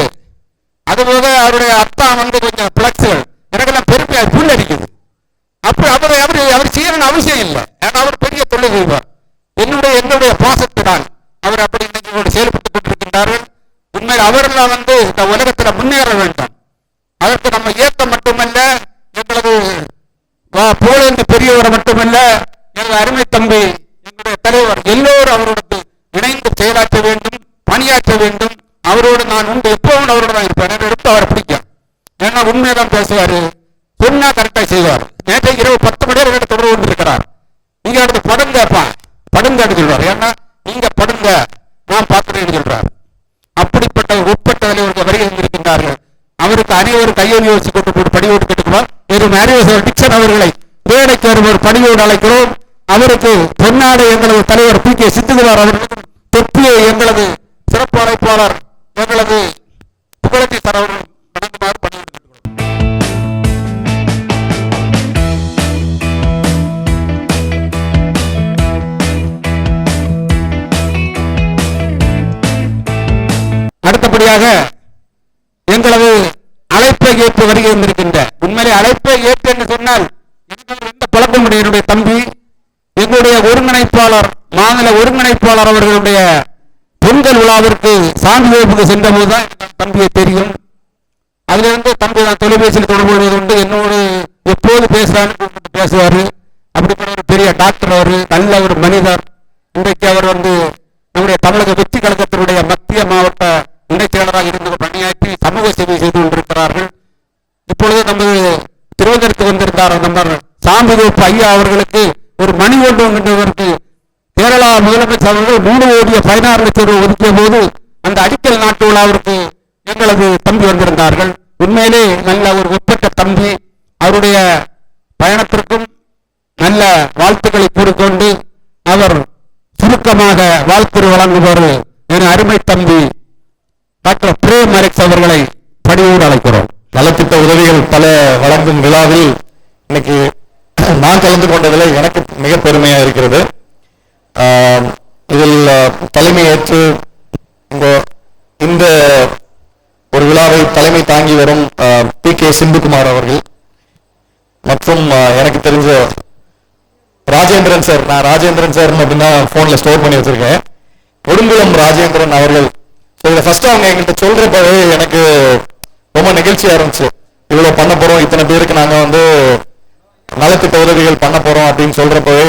அதுபோக அவருடைய அத்தா கொஞ்சம் பிளக்ஸ்கள் எனக்கெல்லாம் பெருமையா புல் அடிக்குது. அப்படி அவர் செய்யணும்னு அவசியம் இல்லை. ஏன்னா அவர் பெரிய தொழிலதிபர். என்னுடைய பாசத்தினால் அவர் அப்படி இன்னைக்கு செயல்பட்டுக் கொண்டிருக்கின்றார்கள். உண்மையில் அவரெல்லாம் இந்த உலகத்துல முன்னேற வேண்டும். அதற்கு நம்ம இயக்கம் மட்டுமல்ல, எங்களது போலந்து பெரியவர் மட்டுமல்ல, எனது அருமை தம்பி எங்களுடைய தலைவர் எல்லோரும் அவரோடு இணைந்து செயலாற்ற வேண்டும், பணியாற்ற வேண்டும். அவரோடு நான் எப்பவும் அவரோடு தான் இருப்பேன். எனக்கு ரொம்ப அவரை பிடிக்கும். ஏன்னா உண்மையதான் பேசுவாரு, சொன்னா கரெக்டா செய்வார். நேற்றைக்கு இரவு 10 மணி நேரம் தொடர்பு கொண்டிருக்கிறார். நீங்க அடுத்து படுங்க சொல்றாரு. ஏன்னா நீங்க படுங்க, நான் பார்க்கிறேன் சொல்றாரு. அப்படிப்பட்ட உட்பட்ட தலைவர்கள் வருகை இருக்கின்றார்கள். அவருக்கு அனைவரும் கையொலி யோசிச்சு கொண்டு போட்டு படியோடு கேட்டுக்குவார். டிக்சன் அவர்களை வேலைக்கு வருவோர் படியோடு அழைக்கிறோம். அவருக்கு பொன்னாடை எங்களது தலைவர் பி கே சித்துகுமார் அவர்களுக்கும் தொப்பியை எங்களது சிறப்பு அழைப்பாளர் எங்களது புகழத்தி சார் அவர்கள் வழங்குமாறு பணியோடு அடுத்தபடியாக எங்களது அழைப்பை ஏற்று வருகை இருக்கின்ற, உண்மையிலே அழைப்பை ஏற்று என்று சொன்னால் எந்த பழக்கம் என்னுடைய தம்பி, எங்களுடைய ஒருங்கிணைப்பாளர், மாநில ஒருங்கிணைப்பாளர் அவர்களுடைய பொங்கல் விழாவிற்கு சாமி வகுப்புக்கு சென்ற போதுதான் தம்பியை தெரியும். அதிலிருந்து தம்பி நான் தொலைபேசியில் தொடர்பு கொள்வது உண்டு. என்னோடு எப்போது பேசுறான்னு பேசுவாரு. அப்படிப்பட்ட ஒரு பெரிய டாக்டர் அவரு, நல்ல ஒரு மனிதர். இன்றைக்கு அவர் நம்முடைய தமிழக வெற்றி கழகத்தினுடைய மத்திய மாவட்ட இணைச் செயலராக இருந்து பணியாற்றி சமூக சேவை செய்து கொண்டிருக்கிறார்கள். இப்பொழுது நமது திருவனந்தபுரத்துக்கு வந்திருந்தார் நம்ம சாம்பிதோப்பு ஐயா அவர்களுக்கு ஒரு மணி ஒன்றுவதற்கு கேரளா முதலமைச்சர் அவர்கள் 3,16 லட்சம் ரூபாய் ஒதுக்கிய போது அந்த அடிக்கல் நாட்டு விழாவிற்கு எங்களது தம்பி வந்திருந்தார்கள். உண்மையிலே நல்ல ஒரு ஒப்பற்ற தம்பி. அவருடைய பயணத்திற்கும் நல்ல வாழ்த்துக்களை கூறிக்கொண்டு அவர் சுருக்கமாக வாழ்த்துறை வழங்குவார் என அருமை தம்பி டாக்டர் பிரேம் அலெக்ஸ் அவர்களை பணியோடு அழைக்கிறோம். நலத்திட்ட உதவிகள் பல வழங்கும் விழாவில் இன்னைக்கு நான் கலந்து கொண்டதில் எனக்கு மிக பெருமையாக இருக்கிறது. இதில் தலைமை ஏற்று இந்த ஒரு விழாவை தலைமை தாங்கி வரும் பி கே சிந்துகுமார் அவர்கள் மற்றும் எனக்கு தெரிஞ்ச ராஜேந்திரன் சார், நான் ராஜேந்திரன் சார் அப்படின்னா போன்ல ஸ்டோர் பண்ணி வச்சிருக்கேன், கொடுங்குளம் ராஜேந்திரன் அவர்கள். ஃபர்ஸ்ட் அவங்க எங்கிட்ட சொல்றப்பவே எனக்கு ரொம்ப நெகிழ்ச்சியா இருந்துச்சு. இவ்வளவு பண்ண போறோம், இத்தனை பேருக்கு நாங்க நலத்திட்ட உதவிகள் பண்ண போறோம் அப்படின்னு சொல்றப்பவே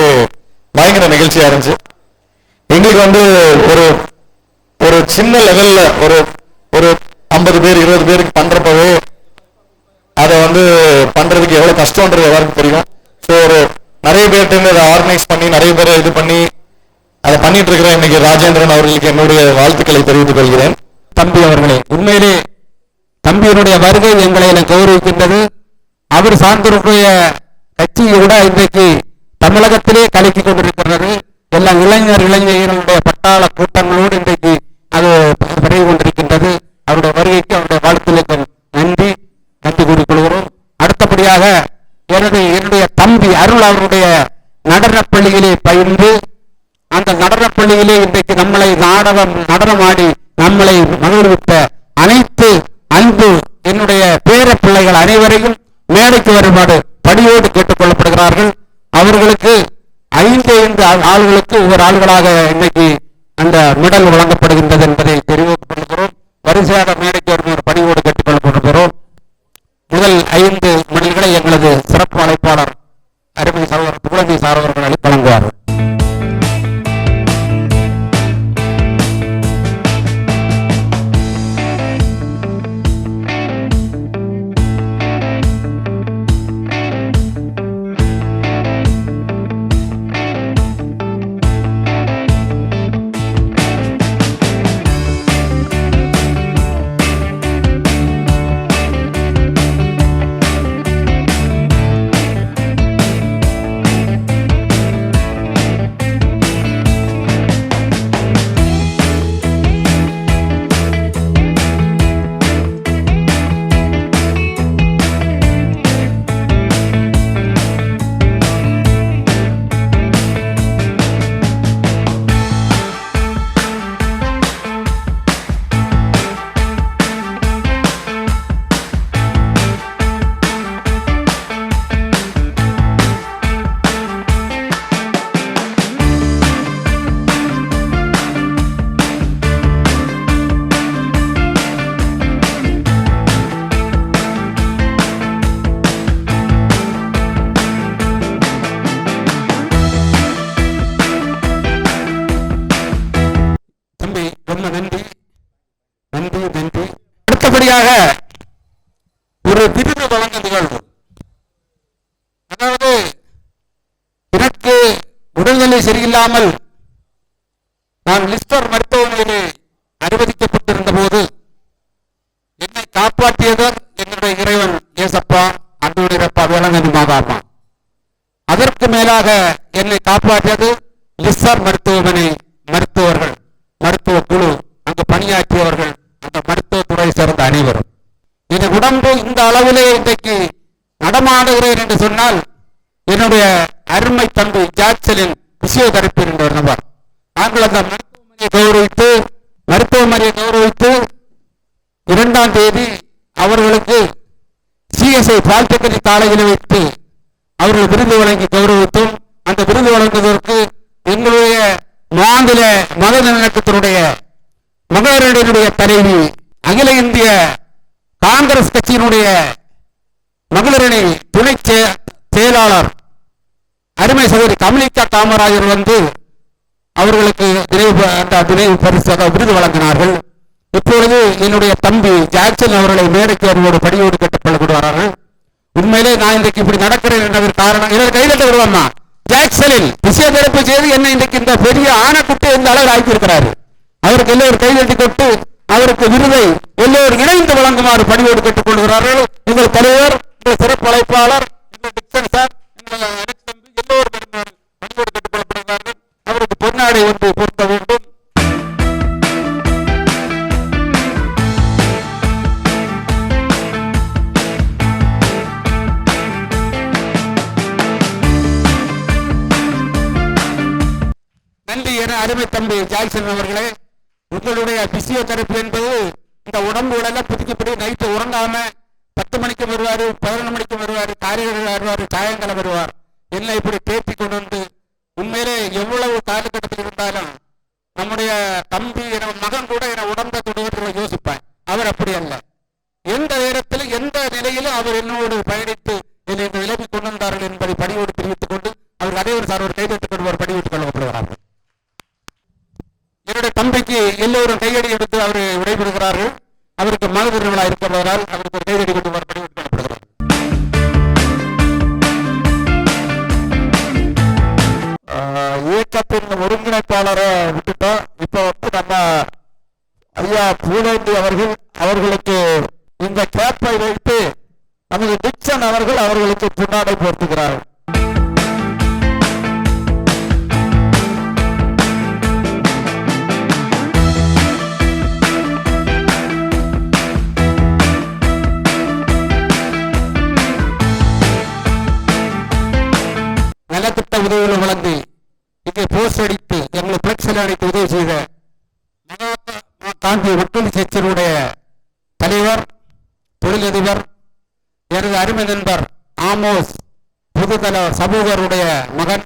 பயங்கர நெகிழ்ச்சியா இருந்துச்சு. எங்களுக்கு ஒரு சின்ன லெவல்ல ஒரு 50 பேர் 20 பேருக்கு பண்றப்பவே அதை பண்றதுக்கு எவ்வளவு கஷ்டம்ன்றது எல்லாருக்கும் தெரியும். ஸோ நிறைய பேர்ட்டு அதை ஆர்கனைஸ் பண்ணி நிறைய பேரை இது பண்ணி அதை பண்ணிட்டு இருக்கிற இன்னைக்கு ராஜேந்திரன் அவர்களுக்கு என்னுடைய வாழ்த்துக்களை தெரிவித்துக் கொள்கிறேன். தம்பி அவர்களே, உண்மையிலே தம்பியினுடைய வருகை எங்களை கௌரவிக்கின்றது. அவர் சார்ந்திருக்கிற கட்சியை விட இன்றைக்கு தமிழகத்திலே கலக்கி கொண்டிருக்கிறது. எல்லாம் இளைஞர்களுடைய பட்டாள கூட்டங்களோடு இன்றைக்கு அது விரைவு கொண்டிருக்கின்றது. அவருடைய வருகைக்கு அவருடைய வாழ்த்துக்களுக்கு நன்றி கூறிக்கொள்கிறோம். அடுத்தபடியாக என்னுடைய தம்பி அருள் அவருடைய நடனப் பள்ளியிலே பயின்று அந்த நடனப் பள்ளியிலே இன்றைக்கு நம்மளை நடனமாடி நம்மளை மகிழ்வித்த அனைத்து அன்பு என்னுடைய பேர பிள்ளைகள் அனைவரையும் மேடைக்கு வருமாறு பணியோடு கேட்டுக் கொள்ளப்படுகிறார்கள். அவர்களுக்கு 5 ஆள்களுக்கு ஒவ்வொரு ஆள்களாக இன்னைக்கு அந்த மெடல் வழங்கப்படுகின்றது என்பதை தெரிவிக்கப்படுகிறோம். வரிசையாக மேடைக்கு வருமாறு பணியோடு கேட்டுக் கொள்ளப்படுகிறோம். முதல் 5 மெடல்களை எங்களது சிறப்பு அழைப்பாளர் அருமை சகோதரர் புகழஞ்சி சார் அவர்கள் வழங்குவார்கள். அடுத்தபடியாக ஒரு விருது வழங்கும் நிகழ்வு. அதாவது எனக்கு உடல்நிலை சரியில்லாமல் நான் லிஸ்டர் மருத்துவமனையில் அனுமதிக்கப்பட்டிருந்த போது என்னை காப்பாற்றியவர் என்னுடைய இறைவன் ஏசப்பா அன்புடையப்பா வேளாங்கண்ணி மாதாமா. அதற்கு மேலாக என்னை காப்பாற்றியது லிஸ்டர் மருத்துவமனை மருத்துவர்கள், மருத்துவ குழு, அங்கு பணியாற்றியவர்கள், அந்த மருத்துவத்துறை சேர்ந்த அனைவரும். என் உடம்பு இந்த அளவிலே இன்றைக்கு நடமாடுகிறேன் என்று சொன்னால் என்னுடைய அருமை தம்பி ஜாக்சலின் பிசியோதெரபி என்ற ஒரு நபர். நாங்கள் அந்த மருத்துவமனையை கௌரவித்து 2ஆம் தேதி அவர்களுக்கு சிஎஸ்ஐ பாலிடெக்னிக் காலேஜில் வைத்து அவர்கள் விருது வழங்கி கௌரவித்தோம். அந்த விருது வழங்குவதற்கு எங்களுடைய மாநில மத நல்லிணக்கத்தினுடைய மகளிருடைய தலைவி, அகில இந்திய காங்கிரஸ் கட்சியினுடைய மகளிரணி துணை செயலாளர் அருமை சகோதரி கமலிகா காமராஜர் வந்து அவர்களுக்கு நினைவு பரிசு விருது வழங்கினார்கள். இப்பொழுது என்னுடைய தம்பி ஜாக்சன் அவர்களை மேடைக்கு வருவோடு படியோடு கேட்டுக்கொள்ளப்படுவார்கள். உண்மையிலே நான் இன்றைக்கு இப்படி நடக்கிறேன் என்ற காரணம் என்னோட கையில வருவாமா ஜாக்சனில் பிசியோதெரபி செய்து என்னை இன்றைக்கு இந்த பெரிய ஆணைக்குட்டி இந்த அளவில் ஆக்கியிருக்கிறாரு. அவருக்கு எல்லோரும் கைதட்டி கொண்டு அவருக்கு விருதை எல்லோரும் இணைந்து வழங்குமாறு பணியோடு கேட்டுக் கொள்கிறார்கள். எங்கள் தலைவர், எங்கள் சிறப்பு அழைப்பாளர், எங்கள் டிக்சன் சார், எல்லோரும் பணியோடு கேட்டுக் கொள்ளப்படுகிறார்கள். அவருக்கு பொன்னாடை ஒன்று பொருத்த வேண்டும். நன்றி என அருமை தம்பி ஜாக்சன் அவர்களே. உங்களுடைய பிசியோதெரபி என்பது இந்த உடம்பு உடலாம் புதுக்கப்படி நைட்டு உறங்காம 10 மணிக்கு வருவாரு, 11 மணிக்கு வருவாரு, காலையில் வருவாரு, சாயங்காலம் வருவார். என்ன இப்படி பேசி கொண்டு வந்து உண்மையிலே எவ்வளவு காலகட்டத்தில் இருந்தாலும் நம்முடைய தம்பி என மகன் கூட என உடம்பை தொடுவதை யோசிப்பேன். அவர் அப்படி அல்ல. எந்த நேரத்திலும் எந்த நிலையிலும் அவர் என்னோடு பயணித்து என்னை இந்த நிலைமை கொண்டு வந்தார்கள் என்பதை பணியோடு தெரிவித்துக் கொண்டு அவர் அதே ஒரு சார் ஒரு கைதட்டுக் கொள்வார் பணிவிட்டுக் கொள்ளப்படுகிறார்கள். என்னுடைய தம்பிக்கு எல்லோரும் கையடி எடுத்து அவர் விடைபெறுகிறார்கள். அவருக்கு மகளிர் விழா இருப்பதால் அவருக்கு ஒரு கையடி கொண்டு பணிவிட்டுக் கொள்ளப்படுகிறார். இயக்கத்தின் ஒருங்கிணைப்பாளரை விட்டுட்டோம். இப்ப நம்ம ஐயா பூலேந்தி அவர்களுக்கு இந்த கேப்பை வைத்து நமது டிக்சன் அவர்கள் போர்த்துகிறார்கள். நலத்திட்ட உதவிகளை வழங்கி இங்கே போஸ்ட் அடித்து எங்களை பிளக்ஸில் அடித்து உதவி செய்த காந்தி மக்கள் கட்சியினுடைய தலைவர், தொழிலதிபர், எனது அருமை நண்பர் ஆமோஸ் பொதுத்தலைவர் சமூகருடைய மகன்.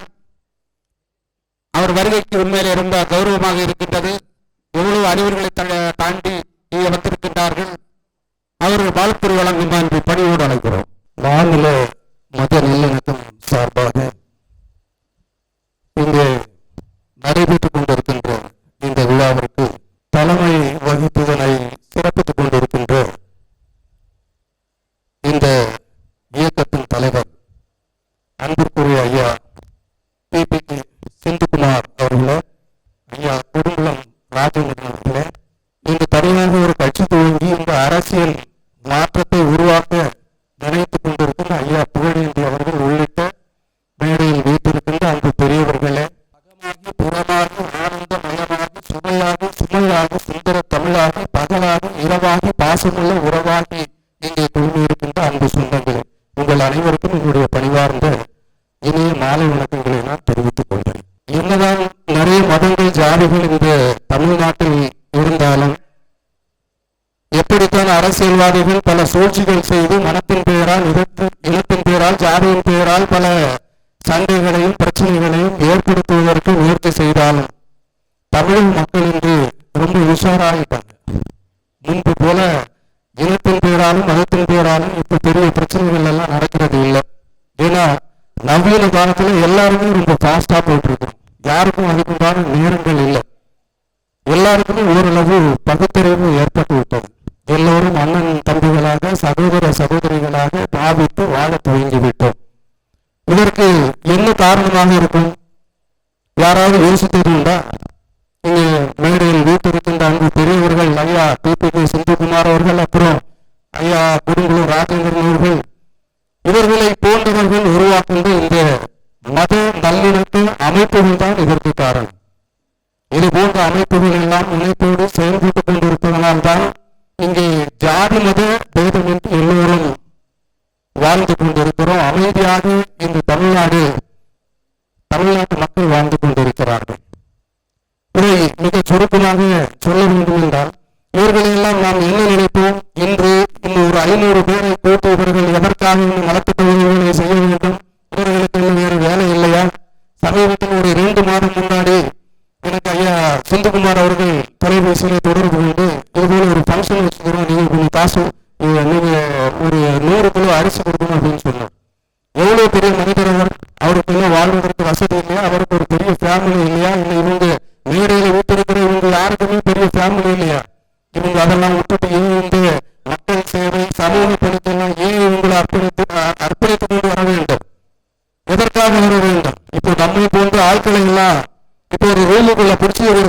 அவர் வருகைக்கு உண்மையிலே ரொம்ப கௌரவமாக இருக்கின்றது. எவ்வளவு அறிவுரைகளை தாண்டி இங்கே வந்திருக்கின்றார்கள். அவர்கள் வாழ்த்துறை வழங்கும் என்று பணியோடு அழைக்கிறோம். மாநில மத நல்லிணக்கம் சார்பாக இங்கே நடைபெற்றுக் கொண்டிருக்கின்ற இந்த விழாவிற்கு தலைமை வகிப்பதனை சிறப்பித்துக் கொண்டிருக்கின்ற இந்த இயக்கத்தின் தலைவர் அன்பிற்குரிய ஐயா PPK செந்தில்குமார் அவர்களே, ஐயா குடும்பம் ராஜேந்திரன் அவர்களே, இந்த தனியாக ஒரு கட்சி துவங்கி இந்த அரசியல் மாற்றத்தை உருவாக்க நினைத்துக் கொண்டிருக்கின்ற ஐயா புகழேந்தி அவர்கள் உள்ளிட்ட மேடையில் வீட்டிருக்கின்ற அந்த பெரியவர்களே, அகமாகி புறமாகி ஆனந்தமயமாகி சுமையாகி சுமையாகி சுந்தர தமிழாகி பகலாகி இரவாகி பாசமுள்ள உறவாகி இங்கே குழுமியிருக்கின்ற அன்பு சொந்தங்களே, உங்கள் அனைவருக்கும் என்னுடைய பணிவார்ந்த இனிய மாலை வணக்கங்களை நான் தெரிவித்துக் கொள்கிறேன். என்னதான் நிறைய மதங்கள் ஜாதிகள் இந்த தமிழ்நாட்டில் இருந்தாலும், எப்படித்தான் அரசியல்வாதிகள் பல சூழ்ச்சிகள் செய்து மனத்தின் பெயரால் இனத்தின் பெயரால் ஜாதியின் பெயரால் பல சண்டைகளையும் பிரச்சனைகளையும் ஏற்படுத்துவதற்கு முயற்சி செய்தாலும் தமிழ் மக்கள் இன்று ரொம்ப உஷாராகிட்டாங்க. முன்பு போல இனத்தின் பெயராலும் மதத்தின் பெயராலும் இப்ப பெரிய பிரச்சனைகள் எல்லாம் நடக்கிறது இல்லை. ஏன்னா நவீன காலத்துல எல்லாருமே ரொம்ப ஃபாஸ்டா போயிட்டு இருக்கோம். யாருக்கும் அதுக்குண்டான நேரங்கள் இல்லை. எல்லாருக்குமே ஓரளவு பகுத்தறிவு ஏற்பட்டு விட்டது. எல்லோரும் அண்ணன் தம்பிகளாக சகோதர சகோதரிகளாக பாவித்து வாழ துவங்கிவிட்டோம். இதற்கு என்ன காரணமாக இருக்கும்? யாராவது யோசித்தது உண்டா? இங்கே மேடையில் வீட்டிருக்கின்ற அங்கு பெரியவர்கள் ஐயா PPK செந்தில்குமார் அவர்கள், அப்புறம் ஐயா குடும்பம் ராஜேந்திரன் அவர்கள், இவர்களை போன்றவர்கள் உருவாக்குகின்ற இந்த மத நல்லிணக்க அமைப்புகள் தான் இதற்கு காரணம். இது போன்ற அமைப்புகள் எல்லாம் இணைப்போடு செயல்பட்டுக் கொண்டிருப்பதனால் தான் இங்கே ஜாதி மத பேதமின்றி எல்லோரும் வாழ்ந்து கொண்டிருக்கிறோம். அமைதியாக இந்த தமிழ்நாட்டு மக்கள் வாழ்ந்து கொண்டிருக்கிறார்கள். இதை மிக சுருக்கமாக சொல்ல வேண்டும் என்றால், இவர்களெல்லாம் நாம் என்ன நினைப்போம்? இன்று இன்னொரு 500 பேரை கூட்டு இவர்கள் எதற்காக இந்த நலத்திட்ட உதவிகளை செய்ய வேண்டும்? இவர்களுக்கு இன்னும் வேறு வேலை இல்லையா? சமீபத்தில் ஒரு 2 மாதம் முன்னாடி எனக்கு ஐயா செந்தில்குமார் அவர்கள் தொலைபேசியிலே தொடர்பு கொண்டு, இதுபோல ஒரு ஃபங்க்ஷன் வச்சுக்கிறோம், நீங்க கொஞ்சம் காசு நீங்க ஒரு 100 கிலோ அரிசி கொடுக்கணும் அப்படின்னு சொன்னோம். எவ்வளவு பெரிய மனிதர் அவர்! அவருக்கு இன்னும் வாழ்வதற்கு வசதி இல்லையா? அவருக்கு ஒரு பெரிய ஃபேமிலி இல்லையா? இல்லை இவங்க மேடையில வீட்டிருக்கிற இவங்க யாருக்குமே பெரிய ஃபேமிலி இல்லையா? இவங்க அதெல்லாம் விட்டுட்டு ஏன் இந்த மக்கள் சேவை சமூக பணிக்கெல்லாம் ஏன் இவங்களை அர்ப்பணித்துக் கொண்டு வர வேண்டும்? எதற்காக வர வேண்டும்? இப்போ நம்மை போன்ற ஆட்களை எல்லாம் இப்போ ஒரு ரூமுக்குள்ள பிடிச்சி ஒரு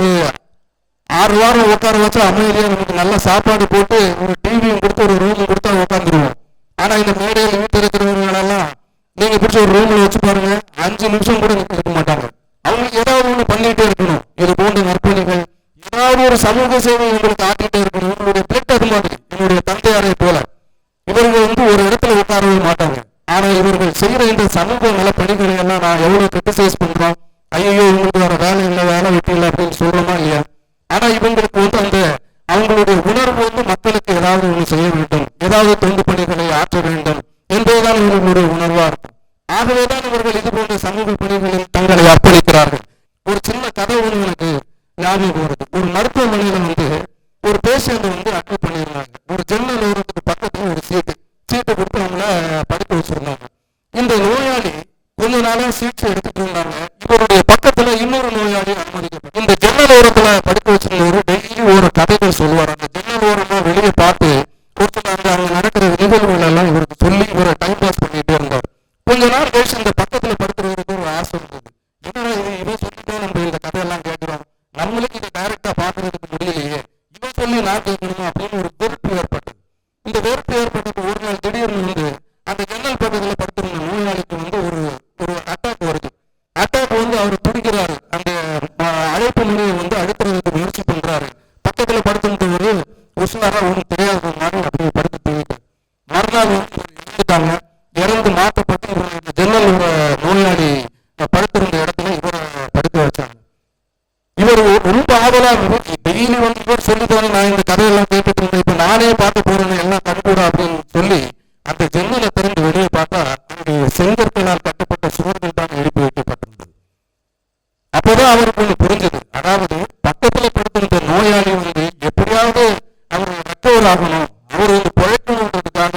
6 வாரம் உட்கார வச்சு அமைதியா நமக்கு நல்ல சாப்பாடு போட்டு ஒரு டிவியும் கொடுத்து ஒரு ரூம் கொடுத்தா உட்காந்துருவோம். ஆனா இந்த மேடையில் வீட்டு இருக்கிறவங்களெல்லாம் நீங்க பிடிச்ச ஒரு ரூம்ல வச்சு பாருங்க, 5 நிமிஷம் கூட இருக்க மாட்டாங்க. அவங்களுக்கு ஏதாவது ஒண்ணு பண்ணிட்டே இருக்கணும். இது போன்ற நற்பணிகள், ஏதாவது ஒரு சமூக சேவை உங்களுக்கு ஆட்டிகிட்டே இருக்கணும். உங்களுடைய பிளட் அது மாதிரி, என்னுடைய தந்தையாரை போல இவர்கள் ஒரு இடத்துல உட்காரவே மாட்டாங்க. ஆனா இவர்கள் செய்யற இந்த சமூக நல பணிகளை எல்லாம் நான் எவ்வளவு கிரிட்டிசைஸ் பண்றோம். ஐயோ இவங்களுக்கு வேற வேலை இல்லை, வேலை வெட்டி இல்லை அப்படின்னு சொல்றோமா இல்லையா? ஆனா இவங்களுக்கு அந்த அவங்களுடைய உணர்வு மக்களுக்கு ஏதாவது ஒண்ணு செய்ய வேண்டும், ஏதாவது தொண்டு பணிகளை ஆற்ற வேண்டும் என்பதுதான் இவர்களுடைய உணர்வா இருக்கும். ஆகவேதான் இவர்கள் இது போன்ற சமூக பணிகளில் தங்களை அர்ப்பணிக்கிறார்கள். ஒரு சின்ன கதை ஒன்று எனக்கு ஞாபகம் வருது. ஒரு மருத்துவமனையில ஒரு பேஷண்ட் அட்மிட் பண்ணியிருந்தாங்க. ஒரு ஜன்னல் ஓரத்துக்கு பக்கத்துல ஒரு சீட்டு கொடுத்து அவங்கள படுக்க வச்சிருந்தாங்க. இந்த நோயாளி கொஞ்ச நாளா சீட்ஸ் எடுத்துட்டு இருந்தாங்க. இவருடைய பக்கத்துல இன்னொரு நோயாளி அனுமதிக்கப்பட்ட இந்த ஜன்னல் ஓரத்துல படுக்க வச்சிருந்தவரு டெய்லி ஒரு கதைகள் சொல்லுவார். அந்த ஜன்னல் ஓரமா வெளியே பார்த்து ஒருத்தர் அங்க நடக்கிற நிகழ்வுகள் எல்லாம் இவருக்கு சொல்லி இவரை டைம் பாஸ் பண்ணிட்டே இருந்தார். கொஞ்ச நாள் கழிச்சு இந்த பக்கத்துல படுத்துறவருக்கு ஒரு ஆசை இருந்தது. ஏன்னா இவன் சொல்லிட்டு நம்ம இந்த கதையெல்லாம் கேட்கிறோம், நம்மளுக்கு இதை டைரக்டா பாக்குறதுக்கு முடியலையே, இவன் சொல்லி நான் கேட்கணுமா அப்படின்னு ஒரு வெறுப்பு ஏற்பட்டது. இந்த வெறுப்பு ஏற்பட்டது ஒரு நாள் திடீர்னு அந்த ஜன்னல் பக்கத்துல படுத்திருந்த நோயாளிக்கு புதுசாக ஒன்றும் தெரியாத மாதிரி அப்படியே படுத்து தூங்கிட்டாங்க. மறுநாள் இறந்துட்டாங்க. இறந்து மாற்றப்பட்டு இவர் இந்த ஜன்னல் நோயாளி படுத்திருந்த இடத்துல இவரை படுக்க வச்சாங்க. இவர் ரொம்ப ஆவலா டெய்லி வந்து இவர் சொல்லிட்டாங்க, நான் இந்த கதையெல்லாம் கேட்டுட்டு இருந்தேன், இப்ப நானே பார்க்க போறேன் எல்லாம் கண்கூடா அப்படின்னு சொல்லி அந்த ஜன்னலை திறந்து வெளியே பார்த்தா அங்கே செங்கற்களால் கட்டப்பட்ட சுவர்கள் தான் எழுப்பி வைக்கப்பட்டிருந்தது. அப்போதான் அவருக்கு ஒன்று புரிஞ்சது. அதாவது பக்கத்துல படுத்திருந்த நோயாளி வந்து எப்படியாவது அவர் ரெக்கவர் ஆகணும், அவர் வந்து பிழைக்கணுன்றதுக்காக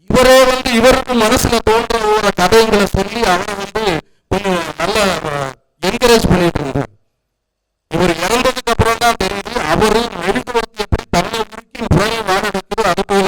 இவரே வந்து இவருக்கு மனசுல தோன்ற ஒரு கதைகளை சொல்லி அவரை வந்து கொஞ்சம் நல்லா என்கரேஜ் பண்ணிட்டு இருந்தார். இவர் இறந்ததுக்கு அப்புறம் தான் தெரியுது அவரு மெழுகுவர்த்தி எப்படி தன்னை முறுக்கி புறையை வாழடிக்கிறது. அது போல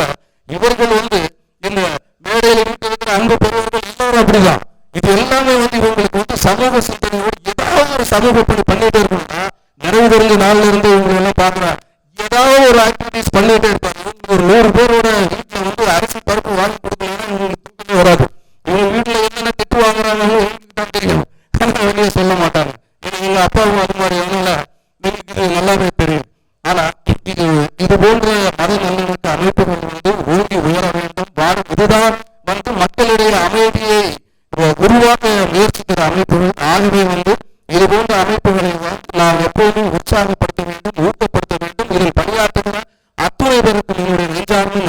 இவர்கள் வந்து இந்த மேடையில் இருக்கிற அன்பு பெரியவர்கள் எல்லாரும் அப்படிதான். இது எல்லாமே வந்து இவங்களுக்கு வந்து சமூக சிந்தனையோடு ஏதாவது ஒரு சமூக பணி பண்ணிட்டே இருக்கணும்னா நிறைய தெரிஞ்ச நாள்ல இருந்து இவங்க எல்லாம் பாக்குறா ஏதாவது ஒரு ஆக்டிவிட்டிஸ் பண்ணிட்டே இருப்பாங்க. ஒரு 100 பேரோட வீட்டுல வந்து அரிசி பருப்பு வாங்கி கொடுக்கலன்னா இவங்களுக்கு தூக்கமே வராது. இவங்க வீட்டுல என்னென்ன திட்டு வாங்குறாங்கன்னு இவங்களுக்கு தான் தெரியும், வெளியே சொல்ல மாட்டாங்க. எங்க அப்பாவும் அது மாதிரி அதனால எனக்கு இது நல்லாவே தெரியும். ஆனா இது போன்ற மத நல்லிணக்க அமைப்புகள் வந்து ஓங்கி உயர வேண்டும். இதுதான் வந்து மக்களுடைய அமைதியை உருவாக்க முயற்சிக்கிற அமைப்புகள். ஆகவே வந்து இது போன்ற அமைப்புகளை நாம் எப்போதும் உற்சாகப்படுத்த வேண்டும், ஊக்கப்படுத்த வேண்டும். இதில் பணியாற்றுகிற அத்துணை பேருக்கு என்னுடைய நெஞ்சார்ந்த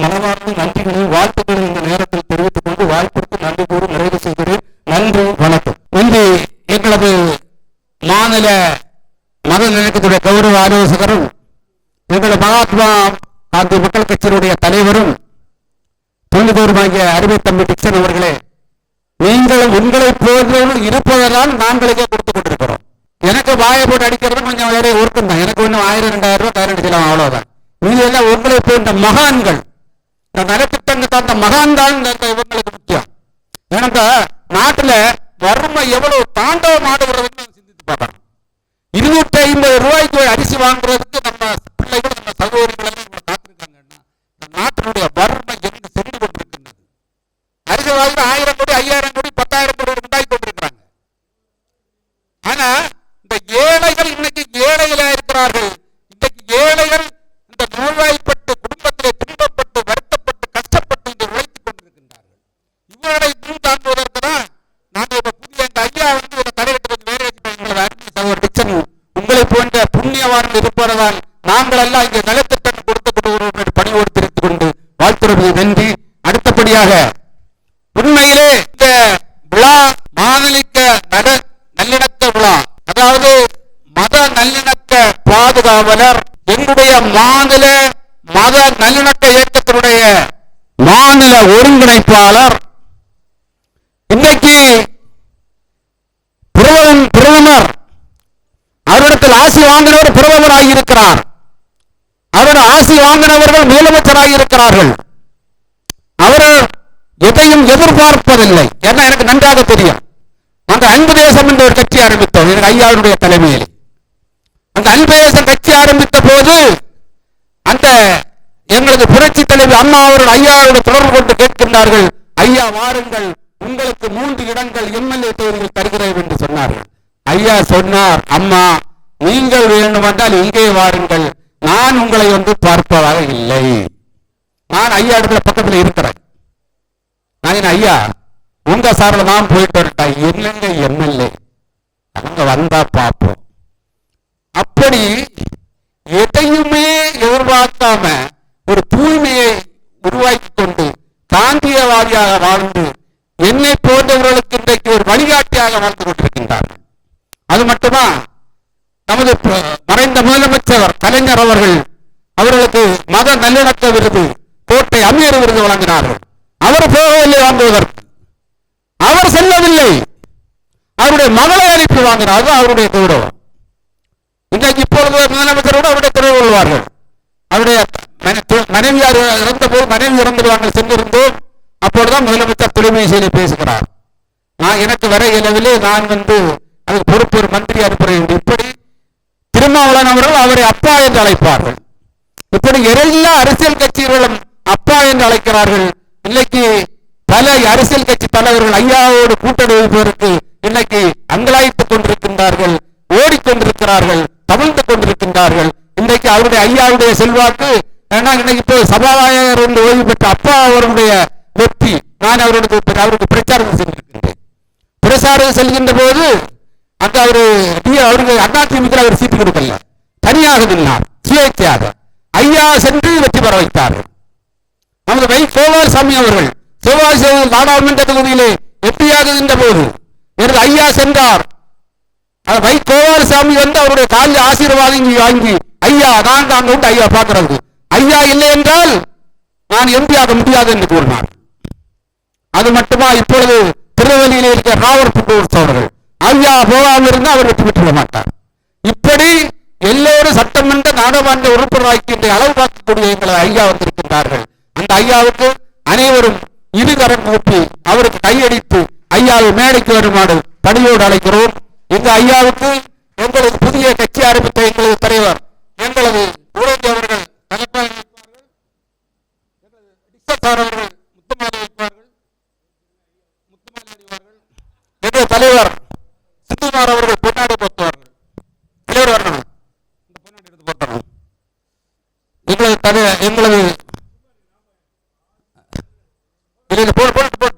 மனமார்ந்த நன்றிகளை வாழ்த்துக்களை இந்த நேரத்தில் தெரிவித்துக் கொண்டு வாய்ப்பிற்கு நன்றி கூறி நிறைவு செய்கிறேன். நன்றி, வணக்கம். இன்று எங்களது மாநில மத நிலையத்துடைய கௌரவ ஆலோசகரும் எங்களது மகாத்மா காந்தி மக்கள் கட்சியினுடைய தலைவரும் தொழில்தோறுமாகிய அறிவை தம்பி டிக்சன் அவர்களே, நீங்களும் உங்களை போன்றவர்கள் இருப்பதால் நாங்களுக்கே கொடுத்துக் கொண்டிருக்கிறோம். எனக்கு வாயை போட்டு அடிக்கிறது கொஞ்சம் வேற ஒர்க்கம் தான். எனக்கு ஒன்றும் 1000-2000 ரூபாய் கையில் அடிக்கலாம், அவ்வளவுதான். நீங்க எல்லாம் உங்களை போன்ற மகான்கள், நலத்திட்டங்க தந்த மகான் தான் இவங்களுக்கு முக்கியம். ஏன்னா நாட்டுல வறுமை எவ்வளவு தாண்டவம் ஆடுகிறதுன்னு சிந்தித்து பார்க்கணும். 250 ரூபாய்க்கு அரிசி வாங்குறதுக்கு நம்ம பிள்ளைகள் நம்ம சகோதரிகள் காத்திருக்காங்கன்னா நாட்டினுடைய வறுமை எங்கு சென்று கொண்டிருக்கின்றது. அரிசி வாங்கி 1000 கோடி 5000 கோடி 10,000 கோடி உண்டாகி கொண்டிருக்கிறாங்க. ஆனா இந்த ஏழைகள் இன்னைக்கு ஏழைகளா இருக்கிறார்கள். இன்னைக்கு ஏழைகள் இந்த நோய்வாய்ப்பட்டு குடும்பத்திலே துன்பப்பட்டு வருத்தப்பட்டு கஷ்டப்பட்டு இங்கு உழைத்துக் கொண்டிருக்கின்றார்கள். இவர்களை இன்னும் தாண்டுவதற்கு தான் நாங்கள் இப்ப புதிய இந்த ஐயா வந்து ஒரு தலையிட்டு வேற சகோதரர் டிக்சன் உங்களை போன்ற புண்ணியவான்கள் இருப்பதால் நாங்கள் எல்லாம் இங்கே நலத்திட்டம் கொடுத்து பணியோடு தெரிவித்துக் கொண்டு வாழ்த்துறது நன்றி. அடுத்தபடியாக உண்மையிலே இந்த விழா மாநிலக்க நல்லிணக்க விழா, அதாவது மத நல்லிணக்க பாதுகாவலர், எங்களுடைய மாநில மத நல்லிணக்க இயக்கத்தினுடைய மாநில ஒருங்கிணைப்பாளர், இன்றைக்கு பிரதமர் அவரிடத்தில் ஆசி வாங்கினவர் பிரதமராக இருக்கிறார். அவருடைய ஆசி வாங்கினவர்கள் முதலமைச்சராக இருக்கிறார்கள். அவர் எதையும் எதிர்பார்ப்பதில்லை. ஏன்னா எனக்கு நன்றாக தெரியும். அந்த அன்பு தேசம் என்ற ஒரு கட்சி ஆரம்பித்தோம் எனக்கு ஐயாவுடைய தலைமையில். அந்த அன்பு தேசம் கட்சி ஆரம்பித்த போது அந்த எங்களது புரட்சி தலைவர் அம்மா அவர்கள் ஐயாவோடு தொடர்பு கொண்டு கேட்கின்றார்கள், ஐயா வாருங்கள், உங்களுக்கு 3 இடங்கள் எம்எல்ஏ தொகுதிகள் தருகிறேன் என்று சொன்னார்கள். ஐயா சொன்னார், அம்மா நீங்கள் வேண்டுமென்றால் இங்கே வாருங்கள், நான் உங்களை வந்து பார்ப்பதாக இல்லை. நான் ஐயா இடத்துல பக்கத்தில் இருக்கிறேன். நான் ஐயா உங்க சார்ல நான் போயிட்டு வரட்டா, என்னங்க எம்எல்ஏ அவங்க வந்தா பார்ப்போம். அப்படி எதையுமே எதிர்பார்க்காம ஒரு தூய்மையை உருவாக்கி கொண்டு காந்தியவாதியாக வாழ்ந்து என்னை போன்றவர்களுக்கு இன்றைக்கு ஒரு வழிகாட்டியாக வாழ்ந்து கொண்டிருக்கின்றார்கள். அது மட்டுமா, நமது மறைந்த முதலமைச்சர் கலைஞர் அவர்கள் அவர்களுக்கு மத நல்லிணக்க விருது, கோட்டை அமீர் விருது வழங்கினார்கள். அவர் போகவில்லை வாங்குவதற்கு, அவர் செல்லவில்லை, அவருடைய மகளை அனுப்பி வாங்கினார். அது அவருடைய கௌரவம். இன்றைக்கு இப்பொழுது முதலமைச்சரோடு அவருடைய தொடர்பு கொள்வார்கள். அவருடைய மனைவியார் இறந்த போது மனைவி இறந்துடுவாங்க சென்றிருந்தோம். அப்பொழுதுதான் முதலமைச்சர் தொலைபேசியிலே பேசுகிறார். நான் எனக்கு வர இயலவில்லை, நான் வந்து அதுக்கு பொறுப்பு ஒரு மந்திரி அனுப்புகிறேன். இப்படி திருமாவளவன் அவர்கள் அவரை அப்பா என்று அழைப்பார்கள். இப்படி எல்லா அரசியல் கட்சிகளும் அப்பா என்று அழைக்கிறார்கள். இன்னைக்கு பல அரசியல் கட்சி தலைவர்கள் ஐயாவோடு கூட்டணி வைப்பதற்கு இன்னைக்கு அங்கலாய்த்துக் கொண்டிருக்கின்றார்கள், ஓடிக்கொண்டிருக்கிறார்கள், தவிழ்ந்து கொண்டிருக்கின்றார்கள். இன்றைக்கு அவருடைய ஐயாவுடைய செல்வாக்கு ஏன்னா இன்னைக்கு இப்போ சபாநாயகர் என்று ஓய்வு பெற்ற அப்பா அவருடைய வெற்றி நான் அவருக்கு பிரச்சாரம் சென்றிருக்கின்றேன். பிரச்சாரம் செல்கின்ற போது அந்த அவருக்கு அதிமுக அவர் சீட்டு கொடுக்கல, தனியாக நின்றார் சுயேட்சையாக. ஐயா சென்று வெற்றி பெற வைத்தார்கள். நமது வை கோபாலசாமி அவர்கள் சிவகாசி நாடாளுமன்ற தொகுதியிலே வெற்றியாகுகின்ற போது எனது ஐயா சென்றார். வை கோபாலசாமி வந்து அவருடைய காலில் ஆசீர்வாதம் வாங்கி ஐயா நான் அங்க விட்டு ஐயா பார்க்கிறது, ஐயா இல்லை என்றால் நான் எம்பியாக முடியாது என்று கூறினார். அது மட்டுமா இப்பொழுது திருநெல்வேலியில் இருக்கிற ராவர்புத்தூர் அவர்கள் ஐயா போகாமல் இருந்தால் அவர் வெற்றி பெற்றுவிட மாட்டார். இப்படி எல்லோரும் சட்டமன்ற நாடாளுமன்ற உறுப்பினராக்கி அளவு பார்க்கக்கூடிய எங்களை ஐயா வந்திருக்கின்றார்கள். அந்த ஐயாவுக்கு அனைவரும் இருகரம் கூப்பி அவருக்கு கையடித்து ஐயாவை மேடைக்கு வருமாறு பணியோடு அழைக்கிறோம். இந்த ஐயாவுக்கு எங்களது புதிய கட்சி ஆரம்பித்த எங்களது தலைவர் எங்களது ஊரடி அவர்கள் அவர்கள் முத்துமாலை வைப்பார்கள். எங்கள் தலைவர் சித்துமார் அவர்கள் பொன்னாடி போட்டுவார்கள். தலைவர் வரணும், இந்த பொன்னாடி எடுத்து போட்டணும். எங்களது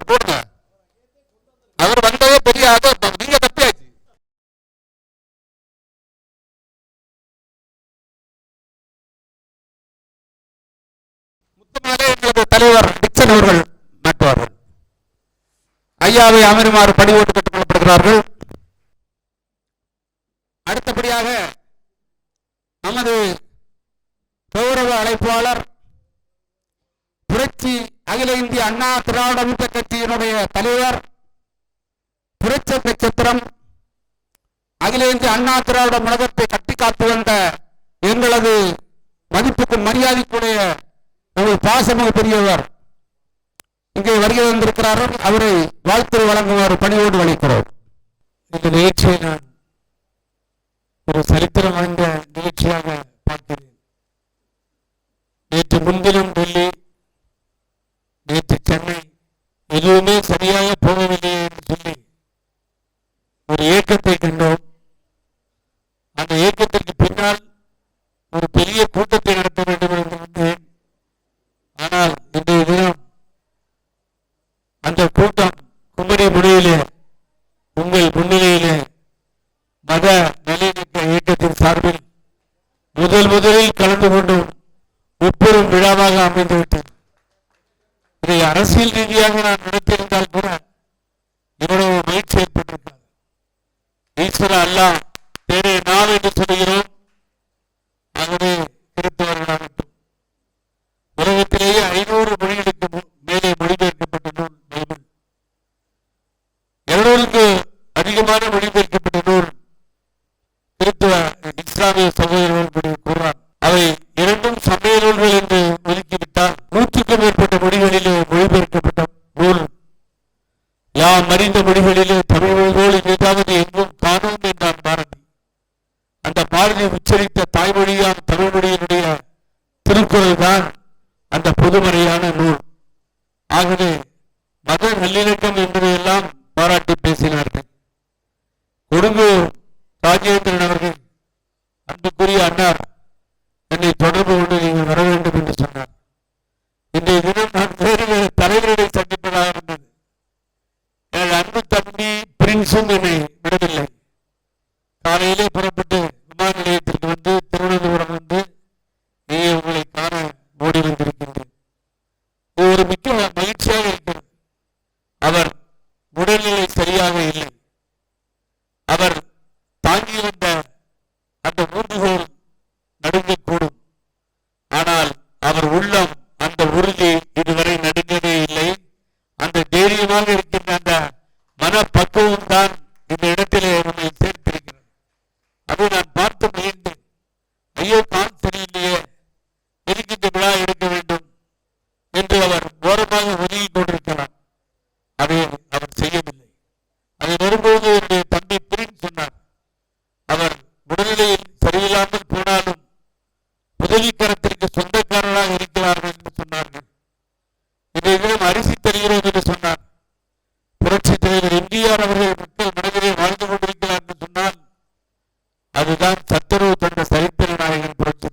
போடுங்க. அவர் வந்ததே தெரியாது, நீங்க தப்பியாச்சு. முத்துமாலை எங்களது தலைவர் டிக்சன் அவர்கள் மாட்டுவார்கள். ஐயாவை அமருமாறு பணிவோட்டு கேட்டுக் கொள்ளப்படுகிறார்கள். அடுத்தபடியாக நமது கௌரவ அழைப்பாளர் புரட்சி அகில இந்திய அண்ணா திராவிட முன்னேற்ற கட்சியினுடைய தலைவர் புரட்சி நட்சத்திரம் அகில இந்திய அண்ணா திராவிட முழக்கத்தை கட்டி காத்து வந்த எங்களது மதிப்புக்கும் மரியாதைக்குரிய பாசமிகு பெரியவர் இங்கே வருகை வந்திருக்கிறார்கள். அவரை வாழ்த்து வழங்குமாறு பணியோடு அழைக்கிறோம். இந்த நிகழ்ச்சியை நான் ஒரு சரித்திரம் வாய்ந்த நிகழ்ச்சியாக பார்க்கிறேன். நேற்று முன்தினம் டெல்லி, நேற்று சென்னை, எதுவுமே சரியாக போகவில்லை என்று சொல்லி ஒரு இயக்கத்தை கண்டோம். அந்த இயக்கத்திற்கு பின்னால் ஒரு பெரிய கூட்டத்தை நடத்த வேண்டும் என்று வந்தேன். ஆனால் இன்றைய தினம் அந்த கூட்டம் குமரி முனையிலே உங்கள் முன்னிலையிலே மத நல்லிணக்க இயக்கத்தின் சார்பில் முதலில் கலந்து கொண்டும் முப்பெரும் விழாவாக அமைந்துவிட்டது. இதை அரசியல் ரீதியாக நான் நடத்தியிருந்தால் கூட இவ்வளவு மகிழ்ச்சி ஏற்பட்டிருக்காது. ஈஸ்வர அல்லா தேரே நாம் என்று சொல்கிறோம். ஆகவே கிறிஸ்தவர்களாகட்டும், உலகத்திலேயே 500 மொழிகளுக்கு மேலே மொழிபெயர்க்கப்பட்ட நூல் பைபிள், 200க்கு அதிகமான மொழிபெயர்க்கப்பட்ட நூல் கிறிஸ்துவ இஸ்லாமிய சகோதரர்களுடைய குர்ஆன். அவை இரண்டும் சமய நூல்கள் என்று ஒதுக்கிவிட்டால் 100க்கும் மேற்பட்ட மொழிகளிலே மொழிபெயர்க்கப்பட்ட நூல். யாம் அறிந்த மொழிகளிலே தமிழ் மொழிகள் ஏதாவது எங்கும் காணோம் என்றான் பாரதி. அந்த பாரதி உச்சரித்த தாய்மொழியாம் தமிழ் மொழியினுடைய திருக்குறள் தான் அந்த பொதுமறையான நூல். ஆகவே மத நல்லிணக்கம் என்பதையெல்லாம் பாராட்டி பேசினார்கள். கொடுங்கூர் ராஜேந்திரன் அவர்கள் அன்புக்குரிய அன்னார் என்னை தொடர்பு கொண்டு நீங்கள் வர வேண்டும் என்று சொன்னார். இன்றைய தினம் நான் வேறு வேறு தலைவர்களை சந்திப்பதாக இருந்தது. எனது அன்பு தம்பி பிரின்ஸும் என்னை விடவில்லை. காலையிலே புறப்பட்டு விமான நிலையத்திற்கு வந்து திருவனந்தபுரம் வந்து நீங்க உங்களை காண ஓடி வந்திருக்கின்றேன். இது ஒரு மிக்க மகிழ்ச்சியாக இருக்கிறது. அவர் உடல்நிலை சரியாக இல்லை. அவர் தாங்கி வந்த அந்த ஊர்ந்துகோல் நடுங்கக்கூடும். ஆனால் அவர் உள்ளம் அந்த உறுதி இதுவரை நடுங்கவே இல்லை. அந்த தைரியமாக இருக்கின்ற அந்த மனப்பக்குவம் தான் இந்த இடத்திலே நம்மை சேர்த்திருக்கிறது. அதை நான் பார்த்து மகிழ்ந்தேன். ஐயோ தான் சரியில்லையே, எதுக்கு இந்த விழா எடுக்க வேண்டும் என்று அவர் ஓரமாக ஒதுங்கி கொண்டிருக்கிறார். அதை அவர் செய்யவில்லை. அது வரும்போது என்னுடைய தம்பி பிரின் சொன்னார், அவர் உடல்நிலையில் சரியில்லாமல் போனாலும் உதவிக்கரத்திற்கு சொந்தக்காரராக இருக்கிறார்கள் என்று சொன்னார்கள். இன்றைய தினம் அரிசி தருகிறோம் என்று சொன்னார். புரட்சி தலைவர் எம்ஜிஆர் அவர்கள் மக்கள் மனதிலே வாழ்ந்து கொண்டிருக்கிறார் என்று சொன்னால் அதுதான் சத்துருவு தந்த சரித்திர நாயகன் புரட்சி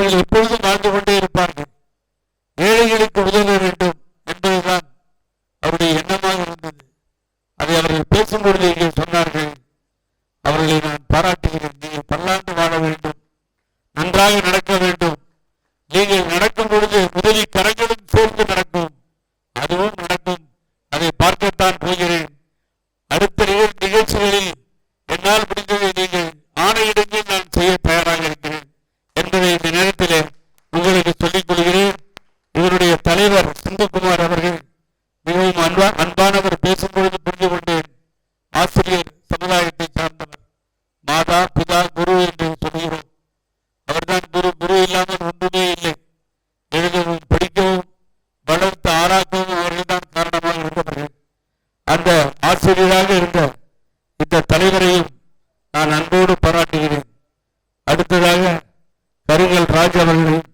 அவர்கள் எப்பொழுதும் வாழ்ந்து கொண்டே இருப்பார்கள். ஏழைகளுக்கு உதவ வேண்டும் என்பதுதான் அவருடைய எண்ணமாக இருந்தது. அதை அவர்கள் பேசும்பொழுது இங்கே சொன்னார்கள். அவர்களை நான் பாராட்டுகிறேன். நீங்கள் பல்லாண்டு வாழ வேண்டும், நன்றாக நடக்க வேண்டும். நீங்கள் நடக்கும் பொழுது உதவி கரங்களும் சேர்ந்து நடக்கும், அதுவும் நடக்கும். அதை பார்க்கத்தான் போகிறேன். அடுத்த நிகழ்ச்சிகளில் என்னால் முடிந்ததை நீங்கள் ஆணையிடங்கள் நான் செய்ய தயாராக இருக்கிறேன் என்பதை இந்த நேரத்தில் உங்களுக்கு சொல்லிக் கொள்கிறேன். இவருடைய தலைவர் சிந்துகுமார் அவர்கள் மிகவும் அன்பானவர். பேசும்பொழுது புரிந்து கொண்டேன். ஆசிரியர் சமுதாயத்தை சார்ந்தவர். மாதா பிதா குரு என்று சொல்கிறோம். அவர்தான் குரு. குரு இல்லாமல் ஒன்றுமே இல்லை. எழுதவும் படிக்கவும் வளர்த்து ஆராக்கவும் அவர்கள்தான் காரணமாக இருந்தவர்கள். அந்த ஆசிரியராக இருந்த இந்த தலைவரையும் நான் அன்போடு பாராட்டுகிறேன். அடுத்ததாக கருங்கல் ராஜ் அவர்களையும்,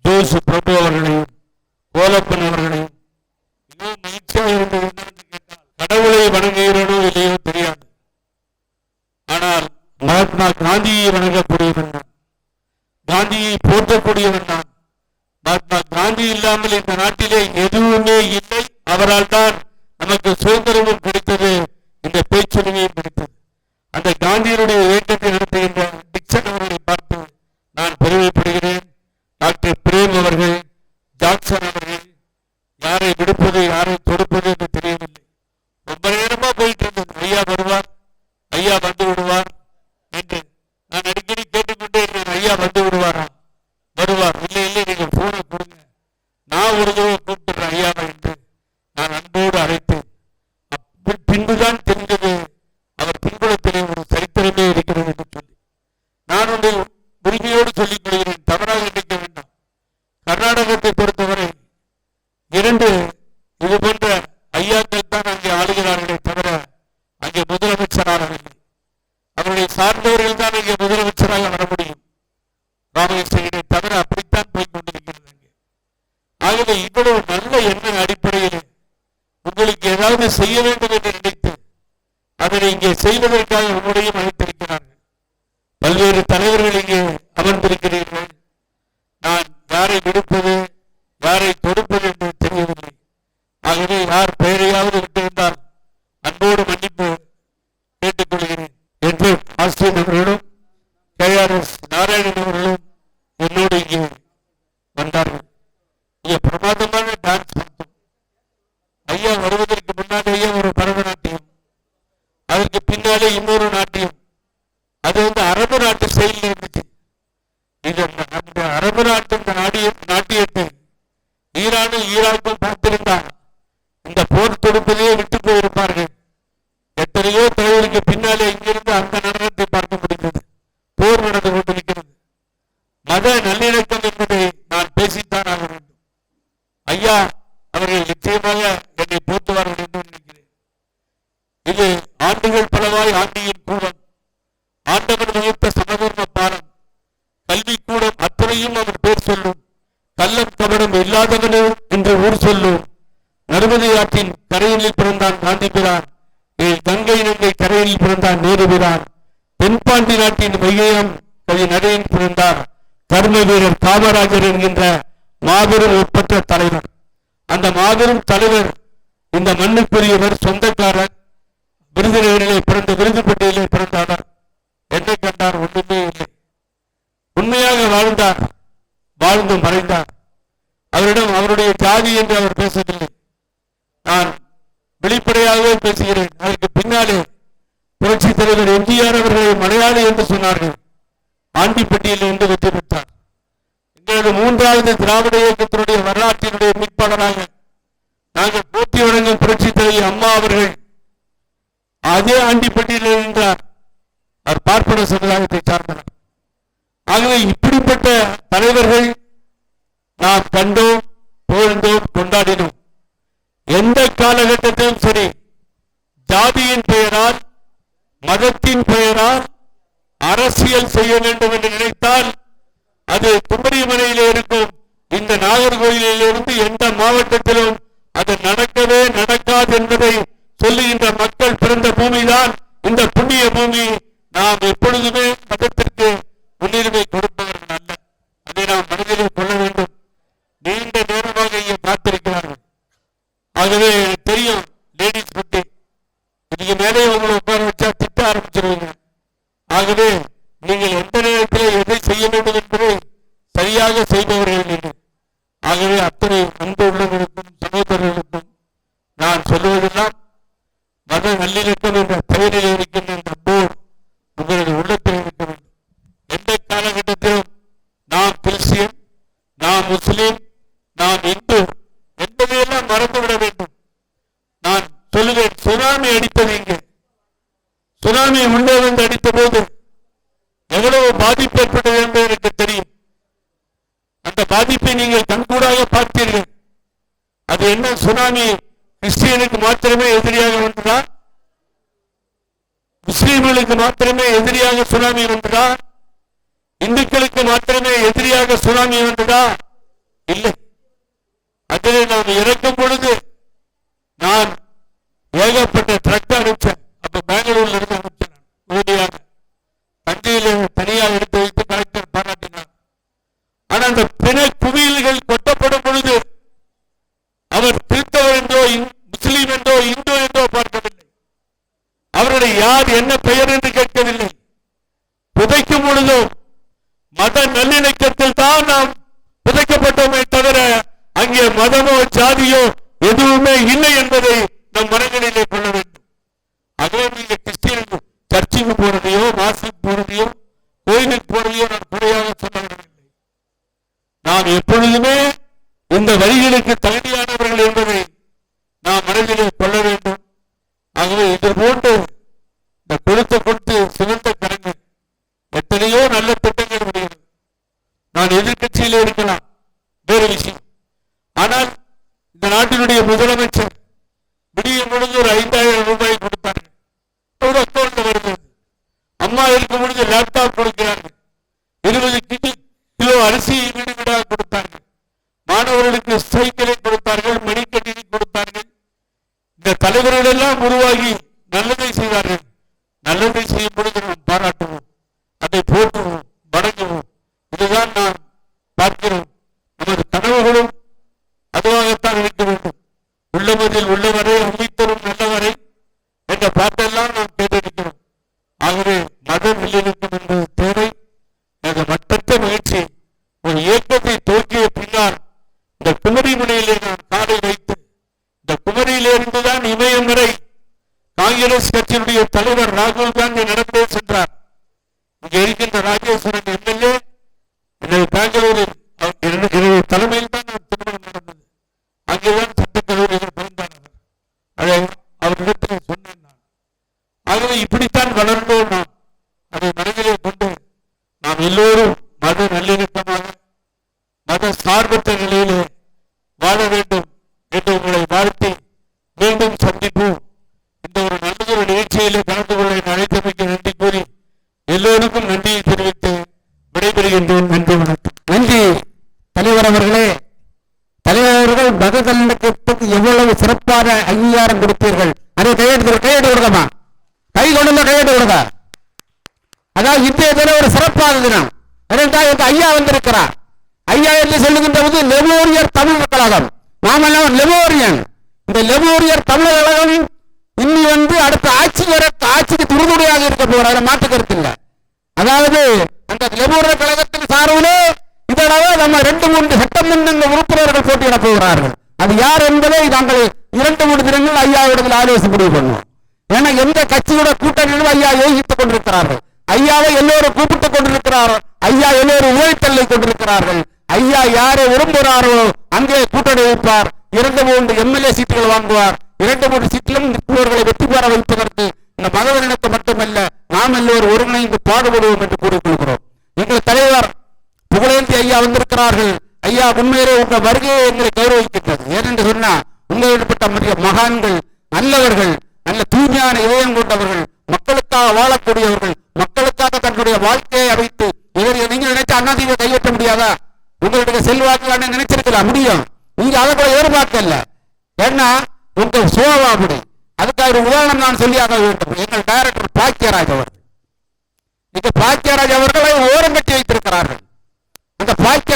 ஜோஸ் பிரபு அவர்களையும், கோலப்பன் அவர்களையும் மிகவும் மகிழ்ச்சியாக இருந்தது. கடவுளை வணங்குகிறனோ இல்லையோ தெரியாது, ஆனால் மகாத்மா காந்தியை வணங்கக்கூடியவன் நான், காந்தியை போற்றக்கூடியவன் நான். மகாத்மா காந்தி இல்லாமல் இந்த நாட்டிலே எதுவுமே இல்லை. அவரால் தான் நமக்கு சுதந்திரமும் கிடைத்தது, இந்த பேச்சுரிமையும் கிடைத்தது. அந்த காந்தியினுடைய இயக்கத்தை நடத்துகின்ற டிக்சன் அவர்களை பார்த்து நான் பெருமைப்படுகிறேன். டாக்டர் பிரேம் அவர்கள், ஜாக்சன் அவர்கள், யாரை விடுப்பது யாரை தொடுப்பது என்று தெரியவில்லை. ரொம்ப நேரமா போயிட்டு இருந்தது. ஐயா வருவார், ஐயா வந்து விடுவார் என்று நான் அடிக்கடி கேட்டுக்கொண்டே இருந்தேன். ஐயா வந்து விடுவாரா? வருவார். இல்லை இல்லை, நீங்க போனை கொடுங்க, நான் ஒரு தடவை கூப்பிடுறேன் ஐயாவை என்று நான் அன்போடு அழைத்தேன். பின்புதான் தெரிந்தது அவர் பின்புலத்திலே ஒரு சரித்திரமே இருக்கிறது என்று சொல்லி. நான் ஒன்று உரிமையோடு சொல்லிக் கொள்கிறேன், தவறாக நினைக்க வேண்டாம். கர்நாடகத்தை பொறுத்தவரை 2 இது போன்ற ஐயாக்கள் தான் அங்கே ஆளுகிறார்களே தவிர அங்கே முதலமைச்சராகவில்லை. அவர்களை சார்ந்தவர்கள் தான் அங்கே முதலமைச்சராக வர முடியும். ராமகிருஷ்ணனை தவிர அப்படித்தான் போய் கொண்டிருக்கிறது அங்கே. ஆகவே இவ்வளவு நல்ல எண்ண அடிப்படையில் உங்களுக்கு ஏதாவது செய்ய வேண்டும் என்று நினைத்து அதனை இங்கே செய்வதற்காக உன்னுடையும் அழைத்திருக்கிறார்கள். பல்வேறு தலைவர்கள் இங்கே அமர்ந்திருக்கிறீர்கள். நான் யாரை விடுப்பது யாரை தொடுப்பது என்று தெரியவில்லை. ஆகவே யார் பெயரையாவது விட்டிருந்தால் அன்போடு மன்னிப்பு கேட்டுக்கொள்கிறேன் என்று ஆஸ்திரேலிய அவர்களும் KRS நாராயணன் அவர்களும் என்னோடு இங்கே வந்தார்கள். இங்கே பிரமாதமான டான்ஸ் நடத்தும். ஐயா வருவதற்கு முன்னாடி ஐயா ஒரு பரதநாட்டியம், அதற்கு பின்னாலே இன்னொரு நாட்டியம். அது அரபு நாட்டு ஸ்டைலில் இருந்துச்சு. இது அந்த அரபு நாட்டு இந்த நாட்டியத்தை ஈரானும் ஈராக்கும் பார்த்திருந்தார் இந்த போர் தொடுப்பதையே விட்டு போயிருப்பார்கள். எத்தனையோ தலைவருக்கு பின்னாலே இங்கிருந்து அந்த நடனத்தை பார்க்க முடிந்தது. போர் நடந்து கொண்டிருக்கிறது. மத நல்லிணக்கம் என்பதை நான் பேசித்தான் ஆக வேண்டும். ஐயா அவர்கள் நிச்சயமாக என்னை போற்றுவார்கள் என்று நினைக்கிறேன். இது ஆண்டுகள் பலவாய் ஆண்டியின் கூடம், ஆண்டவர் வகுத்த சமதர்ம பாலம், கல்விக்கூடம் அத்தனையும் அவர் பேர் சொல்லும். கள்ளம் கபடம் இல்லாதவனே என்று ஊர் சொல்லும். நர்மதை ஆற்றின் கரையினில் பிறந்தான் காந்தி பிரான், கங்கை நங்கை கரையில் பிறந்தான் நேரு பிரான், தென்பாண்டி நாட்டின் மையம் கவி நடையின் பிறந்தார் கர்ம வீரர் காமராஜர் என்கின்ற மாபெரும் ஒப்பற்ற தலைவர். அந்த மாபெரும் தலைவர் இந்த மண்ணுக்குரியவர், சொந்தக்காரர், விருதுநகரிலே பிறந்த விருதுப்பட்டியிலே பிறந்தார். என்னை கண்டார்? ஒன்றுமே இல்லை. உண்மையாக வாழ்ந்தார், வாழ்ந்து மறைந்தார். அவரிடம் அவருடைய ஜாதி என்று அவர் பேசவில்லை. நான் வெளிப்படையாகவே பேசுகிறேன். அதற்கு பின்னாலே புரட்சி தலைவர் எம்ஜிஆர் அவர்களை மலையாளி என்று சொன்னார்கள். ஆண்டிப்பட்டியில் இருந்து வெற்றி பெற்றார். இன்றைய 3வது திராவிட இயக்கத்தினுடைய வரலாற்றினுடைய மீட்பாளராக நாங்கள் போற்றி வழங்கும் புரட்சி தலைவர் அம்மா அவர்கள் அதே ஆண்டிப்பட்டியில் நின்றார். அவர் பார்ப்பன சமுதாயத்தை சார்ந்தனர். ஆகவே இப்படிப்பட்ட தலைவர்கள் நாம் கண்டோம், புகழ்ந்தோம், கொண்டாடினோம். எந்த காலகட்டத்திலும் சரி ஜாதியின் பெயரால், மதத்தின் பெயரால் அரசியல் செய்ய வேண்டும் என்று நினைத்தால் அது குமரிமலையிலே இருக்கும் இந்த நாகர்கோயிலிருந்து எந்த மாவட்டத்திலும் அது நடக்கவே நடக்காது என்பதை சொல்லுகின்ற மக்கள் பிறந்த பூமிதான் இந்த புண்ணிய பூமி. நாம் எப்பொழுதுமே மதத்திற்கு முன்னுரிமை கொடுப்பவர்கள் அல்ல. மக்களிடத்திலே எதை செய்ய வேண்டும் என்பதை சரியாக செய்பவர்கள் இல்லை. ஆகவே அத்தனை அன்பு உள்ளவர்களுக்கும் சகோதரர்களுக்கும் நான் சொல்லுவதெல்லாம் மத நல்லிணக்கம் என்ற பெயரில் இருக்கின்ற அந்த போர் உங்களுடைய உள்ளத்தில் இருக்க வேண்டும். எந்த காலகட்டத்திலும் நாம் கிறிஸ்டியன், நாம் முஸ்லீம், நாம் இந்து என்பதையெல்லாம் மறந்துவிட வேண்டும். நான் சொல்லுவேன், சுனாமி அடித்தது இங்கே. சுனாமி உள்ளே வந்து அடித்த போது எவ்வளவு பாதிப்பு ஏற்பட்டது என்று எனக்கு தெரியும். அந்த பாதிப்பை நீங்கள் கண்கூடாக பார்த்தீர்கள். அது என்ன சுனாமி கிறிஸ்டியனுக்கு மாத்திரமே எதிரியாக வந்ததா? முஸ்லீம்களுக்கு மாத்திரமே எதிரியாக சுனாமி வந்ததா? இந்துக்களுக்கு மாத்திரமே எதிரியாக சுனாமி வந்ததா? இல்லை. அதிலே நாம் இறக்கும் பொழுது நான் ஏகப்பட்ட ட்ரக் அனுப்பிச்சேன். அப்ப பெங்களூர்ல இருந்து அனுப்பிச்சேன். உறுதியாக தஞ்சையில தனியாக எடுத்து வைத்து கலெக்டர் பாராட்டினார். ஆனா அந்த பிணை குவியல்கள் கொட்டப்படும் பொழுது அவர் கிறிஸ்தவர் என்றோ முஸ்லீம் என்றோ இந்து என்றோ பார்க்கவில்லை. அவர்களை யார் என்ன பெயர் என்று கேட்கவில்லை. புதைக்கும் பொழுதும் மத நல்லிணக்கத்தில் தான் நாம் புதைக்கப்பட்டோமே தவிர அங்கே மதமோ ஜாதியோ எதுவுமே இல்லை என்பதை நம் மனங்களிலே கொள்ள வேண்டும். அதுவே நீங்க கிறிஸ்டியனுக்கு சர்ச்சுக்கு போறதையோ மாசுக்கு போறதையோ கோயிலுக்கு போறதையோ நான் குறையாக சொல்லவில்லை. நாம் எப்பொழுதுமே இந்த வழிகளுக்கு தகுதியானவர்கள் என்பதை நாம் மனதிலே கொள்ள வேண்டும். ஆகவே இது போன்று இந்த கொடுத்து சிவந்த கரங்கள் எத்தனையோ நல்ல திட்டங்கள் முடிகிறது. நான் எதிர்கட்சியிலே இருக்கலாம், வேறு விஷயம். ஆனால் இந்த நாட்டினுடைய முதலமைச்சர் விடியும் பொழுது ஒரு 5000 ரூபாய் கொடுத்தார்கள். ஒரு அக்கௌண்ட்ல வருகிறது. அம்மா இருக்கும் பொழுது லேப்டாப் கொடுக்கிறார்கள். 20 கிலோ அரிசி வீடு வீடாக கொடுத்தார்கள். மாணவர்களுக்கு சைக்கிளை கொடுத்தார்கள், மணிக்கட்டினை கொடுத்தார்கள். இந்த தலைவர்கள் எல்லாம் உருவாகி நல்லதை செய்வார்கள். நல்லதை செய்யும் பொழுது நாம் பாராட்டுவோம், அதை போற்றுவோம், வணங்குவோம். இதுதான் நாம் பார்க்கிறோம். நமது கனவுகளும் அதுவாகத்தான் இருக்க வேண்டும். உள்ளமதில் உள்ளவரை அமைத்தரும் நல்லவரை என்ற பாட்டெல்லாம் நாம் கேட்டிருக்கிறோம். ஆகவே மத நல்லிணக்கம் என்பது தேவை. அந்த மட்டற்ற முயற்சி ஒரு இயக்கத்தை துவக்கிய பின்னால் இந்த குமரி முனையிலே நான் காலை வைத்து இந்த குமரியிலிருந்துதான் இமயம் வரை காங்கிரஸ் கட்சியினுடைய தலைவர் ராகுல் காந்தி நடந்தே சென்றார். இங்கே இருக்கின்ற ராஜேஸ்வரன் எம்எல்ஏ எனது பெங்களூரில் என்னுடைய தலைமையில் தான் திருமணம் நடந்தது. அங்கேதான் சட்டக்கல்லூரிகள் பிறந்தானவர். அதை அவரிடத்தில் சொன்னேன் நான். ஆகவே இப்படித்தான் வளர்ந்தோம். நாம் அதை மனதிலே கொண்டு நாம் எல்லோரும் மத நல்லிணக்கமாக மத சார்பற்ற நிலையிலே வாழ வேண்டும் என்று உங்களை வாழ்த்தி மீண்டும் சந்திப்போம். இந்த ஒரு நல்லதொரு நிகழ்ச்சியிலே கலந்து கொள்ள அழைத்தமைக்கு நன்றி கூறி எல்லோருக்கும் நன்றியை தெரிவித்து விடைபெறுகின்றோம். நன்றி, வணக்கம். நன்றி தலைவர் அவர்களே. தலைவர்கள் மத நல்லிணக்கத்துக்கு எவ்வளவு சிறப்பான அங்கீகாரம் கொடுத்தீர்கள். அதை கையெழுத்து கொடுக்கமா? கை கொண்டு கையெழுத்து கொடுக்க. அதாவது இன்றைய தினம் ஒரு சிறப்பான தினம். இரண்டாவது ஐயா வந்திருக்கிறார். ஐயா என்று சொல்லுகின்ற போது லெமோரியர் தமிழ் கழகம். நாமெல்லாம் லெமோரியன். இந்த லெமோரியர் தமிழ் கழகம் இன்னி அடுத்த ஆட்சிக்கு துருதுடையாக இருக்க போறாரு, மாற்று கருத்து இல்லை. அதாவது அந்த லெமோரியர் கழகத்தின் சார்பிலே இதனால நம்ம 2-3 சட்டமன்ற உறுப்பினர்கள் போட்டியிட போகிறார்கள். அது யார் என்பதை நாங்கள் 2-3 தினங்கள் ஐயாவிடத்தில் ஆலோசனை முடிவு பண்ணுவோம். ஏன்னா எந்த கட்சியோட கூட்டணிகளும் ஐயா யோசித்துக் கொண்டிருக்கிறார்கள். ஐயாவை எல்லோரும் கூப்பிட்டுக் கொண்டிருக்கிறார்கள். ஐயா எல்லோரும் உழைத்தல்லை கொண்டிருக்கிறார்கள். ஐயா யாரை விரும்புகிறாரோ அங்கே கூட்டணி வைப்பார். 2-3 எம்எல்ஏ சீட்டுகள் வாங்குவார். 2-3 சீட்டிலும் நிற்பவர்களை வெற்றி பெற வைப்பதற்கு இந்த மதவரினத்தை மட்டுமல்ல, நாம் எல்லோரும் ஒருங்கிணைந்து பாடுபடுவோம் என்று கூறிக்கொள்கிறோம். எங்கள் தலைவர் புகழேந்தி ஐயா வந்திருக்கிறார்கள். ஐயா உண்மையிலே உங்கள் வருகையை எங்களை கௌரவிக்கின்றது. ஏனென்று சொன்னா உங்களிடப்பட்ட மகான்கள், நல்லவர்கள், நல்ல தூய்மையான இதயம் கொண்டவர்கள், மக்களுக்காக வாழக்கூடியவர்கள், மக்களுக்காக தன்னுடைய வாழ்க்கையை அமைத்து இவர் நீங்க நினைச்சா அண்ணாதிமுக கையெட்ட முடியாதா? உங்களுடைய செல்வாக்கு நினைச்சிருக்கலாம், முடியும். நீங்க அதை கூட எதிர்பார்க்கல. ஏன்னா உங்க சோழா அப்படி. அதுக்காக ஒரு உதாரணம் நான் சொல்லியாக வேண்டும். எங்கள் டைரக்டர் பாக்கியராஜ் அவர்கள், இந்த பாக்கியராஜ் அவர்களை ஓரம் கட்டி வைத்திருக்கிறார்கள். அந்த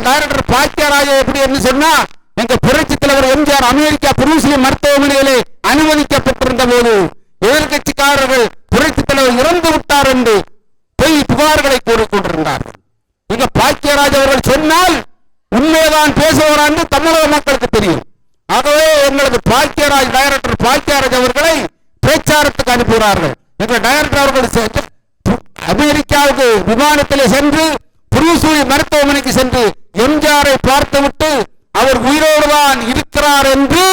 டைரக்டர் பாக்கியராஜ் எப்படி என்று சொன்னா, எங்க புரட்சி தலைவர் எம்ஜிஆர் அமெரிக்கா புரூஸ்லி மருத்துவமனையிலே அனுமதிக்கப்பட்டிருந்த போது எதிர்கட்சிக்காரர்கள் புரட்சி தலைவர் இறந்து விட்டார் என்று பொய் புகார்களை கூறிக்கொண்டிருந்தார்கள். என்னதான் பேசுவாரான்னு தமிழக மக்களுக்கு தெரியும். ஆகவே எங்களது பாக்கியராஜ் டைரக்டர் பாக்கியராஜ் அவர்களை பிரச்சாரத்துக்கு அனுப்புகிறார்கள். எங்கள் டைரக்டர் அவர்கள் அமெரிக்காவுக்கு விமானத்திலே சென்று புரூசூரி மருத்துவமனைக்கு சென்று எம்ஜிஆரை பார்த்துவிட்டு அவர் உயிரோடு தான் இருக்கிறார் என்று